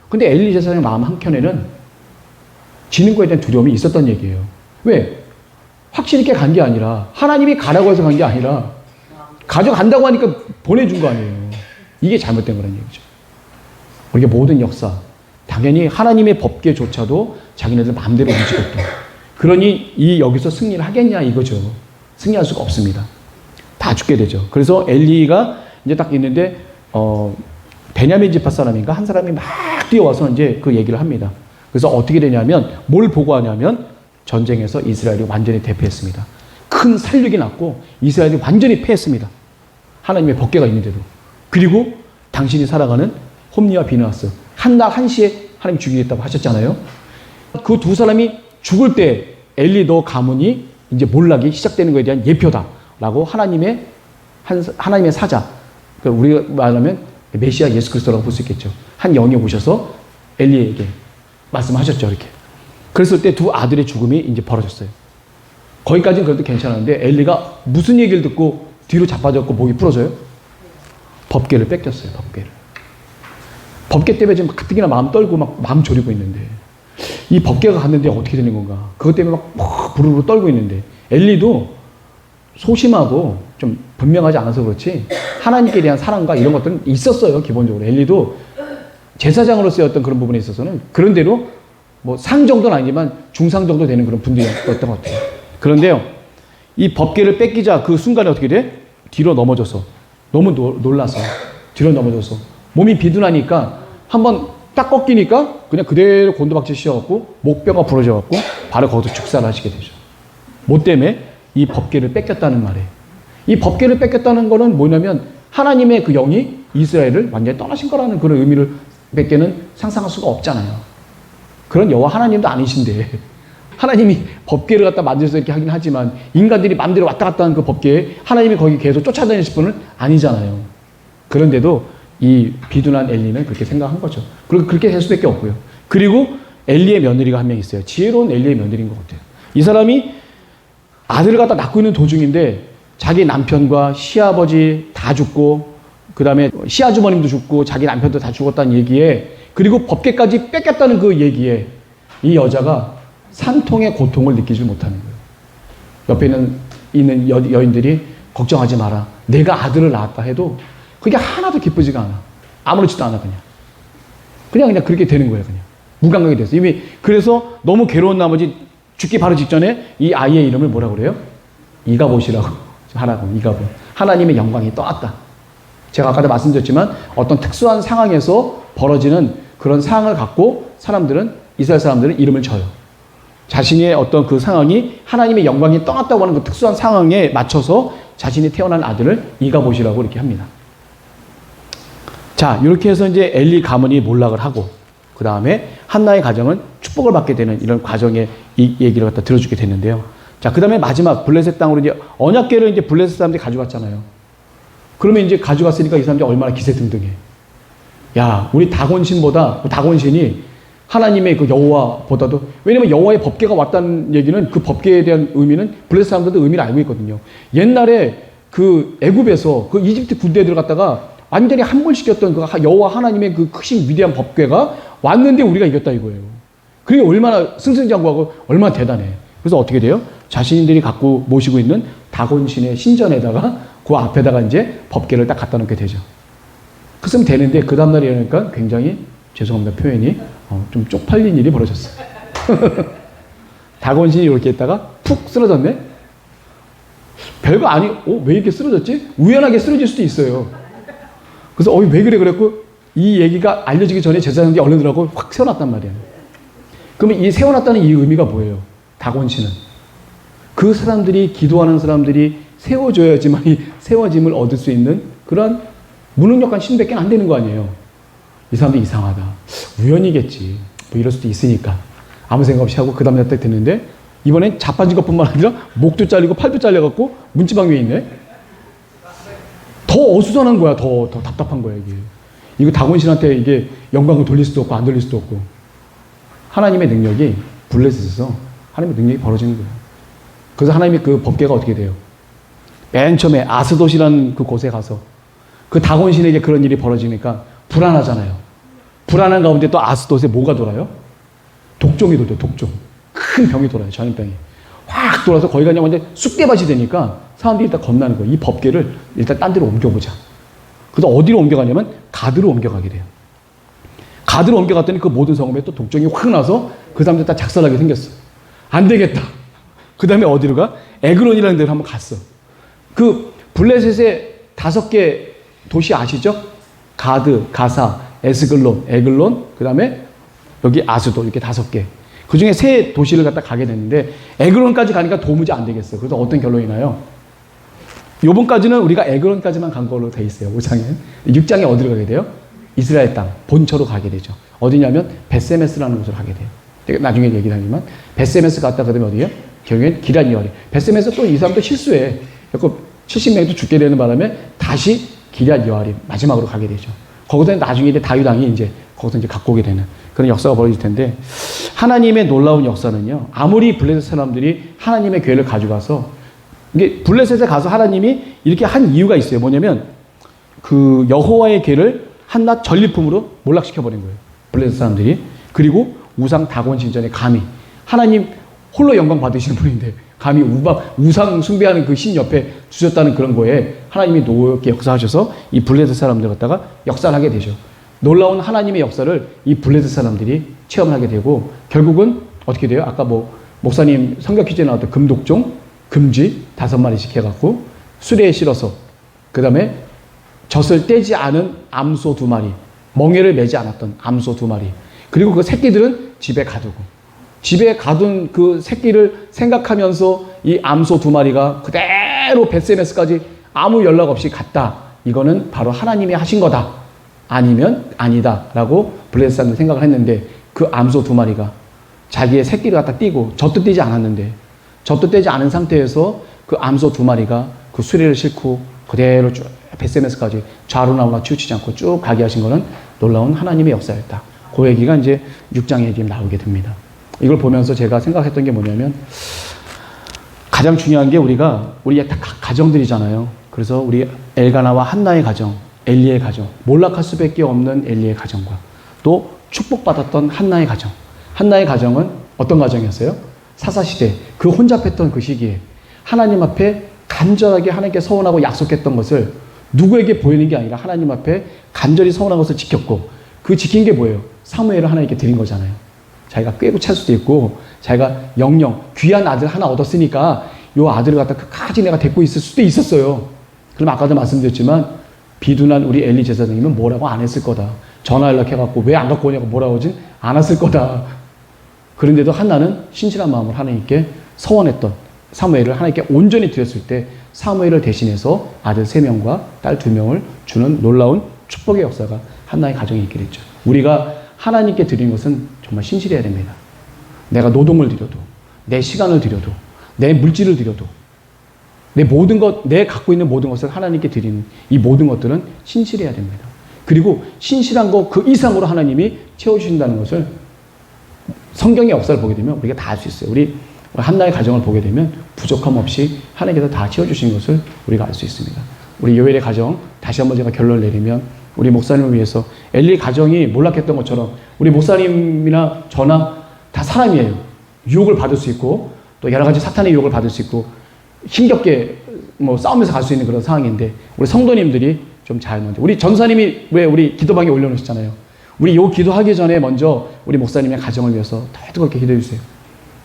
근데 엘리 제사장의 마음 한켠에는 지는 거에 대한 두려움이 있었던 얘기예요. 왜? 확실히 있게 간 게 아니라, 하나님이 가라고 해서 간 게 아니라 가져간다고 하니까 보내준 거 아니에요. 이게 잘못된 거라는 얘기죠. 우리가 모든 역사, 당연히 하나님의 법궤조차도 자기네들 마음대로 움직였다. 그러니 여기서 승리를 하겠냐 이거죠. 승리할 수가 없습니다. 다 죽게 되죠. 그래서 엘리가 이제 딱 있는데 베냐민 지파 사람인가 한 사람이 막 뛰어와서 이제 그 얘기를 합니다. 그래서 어떻게 되냐면, 뭘 보고하냐면, 전쟁에서 이스라엘이 완전히 대패했습니다. 큰 살육이 났고 이스라엘이 완전히 패했습니다. 하나님의 법궤가 있는데도. 그리고 당신이 살아가는 홈리와 비느하스, 한날 한시에 하나님 죽이겠다고 하셨잖아요. 그 두 사람이 죽을 때 엘리 너 가문이 이제 몰락이 시작되는 것에 대한 예표다라고 하나님의 사자, 우리가 말하면 메시아 예수 그리스도라고 볼 수 있겠죠. 한 영이 오셔서 엘리에게 말씀하셨죠. 이렇게 그랬을 때 두 아들의 죽음이 이제 벌어졌어요. 거기까지는 그래도 괜찮았는데 엘리가 무슨 얘기를 듣고 뒤로 자빠졌고 목이 부러져요? 법궤를 뺏겼어요. 법궤를. 법궤 때문에 지금 가뜩이나 마음 떨고 막 마음 졸이고 있는데 이 법궤가 갔는데 어떻게 되는 건가? 그것 때문에 막 부르르 떨고 있는데 엘리도 소심하고 좀 분명하지 않아서 그렇지 하나님께 대한 사랑과 이런 것들은 있었어요. 기본적으로 엘리도 제사장으로서의 어떤 그런 부분에 있어서는 그런 대로 뭐 상 정도는 아니지만 중상 정도 되는 그런 분들이었던 것 같아요. 그런데요, 이 법궤를 뺏기자 그 순간에 어떻게 돼? 뒤로 넘어져서 너무 놀라서 뒤로 넘어져서 몸이 비둔하니까 한번 딱 꺾이니까 그냥 그대로 곤두박질 씌워갖고 목뼈가 부러져갖고 바로 거기서 축사를 하시게 되죠. 뭐 때문에? 이 법궤를 뺏겼다는 말이에요. 이 법궤를 뺏겼다는 거는 뭐냐면 하나님의 그 영이 이스라엘을 완전히 떠나신 거라는 그런 의미를 밖에는 상상할 수가 없잖아요. 그런 여호와 하나님도 아니신데 하나님이 법궤를 갖다 만들어서 이렇게 하긴 하지만 인간들이 마음대로 왔다 갔다 하는 그 법궤에 하나님이 거기 계속 쫓아다니실 분은 아니잖아요. 그런데도 이 비둔한 엘리는 그렇게 생각한 거죠. 그리고 그렇게 될 수밖에 없고요. 그리고 엘리의 며느리가 한 명 있어요. 지혜로운 엘리의 며느리인 것 같아요. 이 사람이 아들을 갖다 낳고 있는 도중인데 자기 남편과 시아버지 다 죽고 그 다음에 시아주머님도 죽고 자기 남편도 다 죽었다는 얘기에 그리고 법궤까지 뺏겼다는 그 얘기에 이 여자가 산통의 고통을 느끼지 못하는 거예요. 옆에 있는 여인들이 걱정하지 마라. 내가 아들을 낳았다 해도 그게 하나도 기쁘지가 않아. 아무렇지도 않아 그냥 그렇게 되는 거예요. 그냥 무감각이 됐어요. 이미 그래서 너무 괴로운 나머지 죽기 바로 직전에 이 아이의 이름을 뭐라고 그래요? 이가봇이라고 하라고. 이가봇. 하나님의 영광이 떠났다. 제가 아까도 말씀드렸지만 어떤 특수한 상황에서 벌어지는 그런 상황을 갖고 이스라엘 사람들은 이름을 져요. 자신의 어떤 그 상황이 하나님의 영광이 떠났다고 하는 그 특수한 상황에 맞춰서 자신이 태어난 아들을 이가봇이라고 이렇게 합니다. 자, 이렇게 해서 이제 엘리 가문이 몰락을 하고 그 다음에 한나의 가정은 축복을 받게 되는 이런 과정의 이 얘기를 갖다 들어주게 됐는데요. 자, 그 다음에 마지막 블레셋 땅으로 이제 언약궤를 이제 블레셋 사람들이 가져갔잖아요. 그러면 이제 가져갔으니까 이 사람들이 얼마나 기세등등해. 야, 우리 다곤신이 하나님의 그 여호와보다도, 왜냐면 여호와의 법궤가 왔다는 얘기는 그 법궤에 대한 의미는 블레셋 사람들도 의미를 알고 있거든요. 옛날에 그 애굽에서 그 이집트 군대에 들어갔다가 완전히 함몰시켰던 그 여호와 하나님의 그 크신 위대한 법궤가 왔는데 우리가 이겼다 이거예요. 그게 얼마나 승승장구하고 얼마나 대단해. 그래서 어떻게 돼요? 자신들이 갖고 모시고 있는 다곤신의 신전에다가 그 앞에다가 이제 법궤를 딱 갖다 놓게 되죠. 그랬으면 되는데 그 다음날에 이러니까 굉장히 죄송합니다 표현이 좀 쪽팔린 일이 벌어졌어요. 다곤신이 이렇게 있다가 푹 쓰러졌네. 별거 아니, 왜 이렇게 쓰러졌지? 우연하게 쓰러질 수도 있어요. 그래서 왜 그래 그랬고 이 얘기가 알려지기 전에 제사장들이 얼른 들어가고 확 세워놨단 말이에요. 그러면 이 세워놨다는 이 의미가 뭐예요? 다곤신은 그 사람들이 기도하는 사람들이 세워줘야지만 세워짐을 얻을 수 있는 그런 무능력한 신밖에 안 되는 거 아니에요. 이 사람도 이상하다. 우연이겠지. 뭐 이럴 수도 있으니까. 아무 생각 없이 하고 그 다음날 딱 됐는데 이번엔 자빠진 것뿐만 아니라 목도 잘리고 팔도 잘려갖고 문지방 위에 있네. 더 어수선한 거야. 더 답답한 거야 이게. 이거 다곤신한테 이게 영광을 돌릴 수도 없고 안 돌릴 수도 없고. 하나님의 능력이 블레셋에서 하나님의 능력이 벌어지는 거예요. 그래서 하나님의 그 법궤가 어떻게 돼요? 맨 처음에 아스돗이라는 그 곳에 가서 그 다곤신에게 그런 일이 벌어지니까 불안하잖아요. 불안한 가운데 또 아스돗에 뭐가 돌아요? 독종이 돌죠. 독종. 큰 병이 돌아요. 전염병이. 확 돌아서 거기가 그냥 완전 쑥대밭이 되니까 사람들이 일단 겁나는 거예요. 이 법궤를 일단 딴 데로 옮겨보자. 그래서 어디로 옮겨가냐면 가드로 옮겨가게 돼요. 가드로 옮겨갔더니 그 모든 성읍에 또 독종이 확 나서 그 사람들 다 작살나게 생겼어. 안 되겠다. 그 다음에 어디로 가? 에그론이라는 데로 한번 갔어. 그 블레셋의 5개 도시 아시죠? 가드, 가사, 에스글론, 에글론, 그 다음에 여기 아스도 이렇게 5개. 그 중에 3 도시를 갖다 가게 됐는데 에그론까지 가니까 도무지 안 되겠어요. 그래서 어떤 결론이 나요? 요번까지는 우리가 에그론까지만 간 걸로 돼 있어요. 5장에. 6장에 어디로 가게 돼요? 이스라엘 땅, 본처로 가게 되죠. 어디냐면 베세메스라는 곳으로 가게 돼요. 나중에 얘기를 하지만 베세메스 갔다 그다음에 어디예요? 결국엔 기럇 여아림. 베세메스 또 이 사람도 실수해. 그래서 70명이 죽게 되는 바람에 다시 기럇 여아림 마지막으로 가게 되죠. 거기서 나중에 이제 다윗 왕이 이제 거기서 이제 갖고 오게 되는 그런 역사가 벌어질 텐데 하나님의 놀라운 역사는요, 아무리 블레셋 사람들이 하나님의 교회를 가져가서, 이게 블레셋에 가서 하나님이 이렇게 한 이유가 있어요. 뭐냐면, 그 여호와의 교회를 한낱 전리품으로 몰락시켜버린 거예요. 블레셋 사람들이. 그리고 우상 다곤 신전에 감히, 하나님 홀로 영광 받으시는 분인데, 감히 우상 숭배하는 그 신 옆에 두셨다는 그런 거에 하나님이 노엽게 역사하셔서 이 블레셋 사람들 갖다가 역사를 하게 되죠. 놀라운 하나님의 역사를 이 블레셋 사람들이 체험을 하게 되고, 결국은 어떻게 돼요? 아까 목사님 성경 퀴즈에 나왔던 금독종, 금쥐 5마리씩 해갖고 수레에 실어서, 그 다음에 젖을 떼지 않은 암소 2마리, 멍에를 매지 않았던 암소 2마리, 그리고 그 새끼들은 집에 가두고, 집에 가둔 그 새끼를 생각하면서 이 암소 2마리가 그대로 벳세메스까지 아무 연락 없이 갔다. 이거는 바로 하나님이 하신 거다. 아니면 아니다. 라고 블레셋 사람들이 생각을 했는데, 그 암소 2마리가 자기의 새끼를 갖다 띄고, 젖도 떼지 않았는데, 젖도 떼지 않은 상태에서 그 암소 2마리가 그 수레를 싣고 그대로 쭉 벳세메스까지 좌로 나오나 치우치지 않고 쭉 가게 하신 거는 놀라운 하나님의 역사였다. 그 얘기가 이제 6장에 지금 나오게 됩니다. 이걸 보면서 제가 생각했던 게 뭐냐면, 가장 중요한 게 우리 가정들이잖아요. 그래서 우리 엘가나와 한나의 가정, 엘리의 가정, 몰락할 수밖에 없는 엘리의 가정과 또 축복받았던 한나의 가정. 한나의 가정은 어떤 가정이었어요? 사사시대, 그 혼잡했던 그 시기에 하나님 앞에 간절하게 하나님께 서원하고 약속했던 것을 누구에게 보이는 게 아니라 하나님 앞에 간절히 서원한 것을 지켰고, 그 지킨 게 뭐예요? 사무엘을 하나님께 드린 거잖아요. 자기가 꿰고 찰 수도 있고, 자기가 영영 귀한 아들 하나 얻었으니까 요 아들을 갖다 끝까지 내가 데리고 있을 수도 있었어요. 그럼 아까도 말씀드렸지만 비둔한 우리 엘리 제사장님은 뭐라고 안 했을 거다. 전화 연락해갖고 왜 안 갖고 오냐고 뭐라고 하진 않았을 거다. 그런데도 한나는 신실한 마음으로 하나님께 서원했던 사무엘을 하나님께 온전히 드렸을 때, 사무엘을 대신해서 아들 3명과 딸 2명을 주는 놀라운 축복의 역사가 한나의 가정에 있게 됐죠. 우리가 하나님께 드리는 것은 정말 신실해야 됩니다. 내가 노동을 드려도, 내 시간을 드려도, 내 물질을 드려도, 내 갖고 있는 모든 것을 하나님께 드리는 이 모든 것들은 신실해야 됩니다. 그리고 신실한 것 그 이상으로 하나님이 채워주신다는 것을 성경의 역사를 보게 되면 우리가 다 알 수 있어요. 우리 한나의 가정을 보게 되면 부족함 없이 하나님께서 다 채워주신 것을 우리가 알 수 있습니다. 우리 요엘의 가정, 다시 한번 제가 결론을 내리면, 우리 목사님을 위해서 엘리 가정이 몰락했던 것처럼 우리 목사님이나 저나 다 사람이에요. 유혹을 받을 수 있고, 또 여러 가지 사탄의 유혹을 받을 수 있고, 힘겹게 싸우면서 갈 수 있는 그런 상황인데, 우리 성도님들이 좀 잘 먼저, 우리 전사님이 왜 우리 기도방에 올려놓으셨잖아요. 우리 요 기도하기 전에 먼저 우리 목사님의 가정을 위해서 더 뜨겁게 기도해 주세요.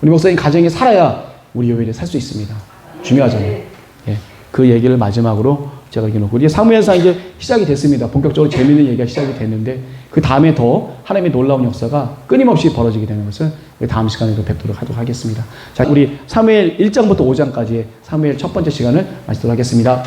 우리 목사님 가정이 살아야 우리 요일에 살 수 있습니다. 중요하잖아요. 예, 그 얘기를 마지막으로 제가 이렇게 놓고, 이제 사무엘상 이제 시작이 됐습니다. 본격적으로 재미있는 얘기가 시작이 됐는데, 그 다음에 더 하나님의 놀라운 역사가 끊임없이 벌어지게 되는 것을 우리 다음 시간에도 뵙도록 하도록 하겠습니다. 자, 우리 사무엘 1장부터 5장까지의 사무엘 첫 번째 시간을 마치도록 하겠습니다.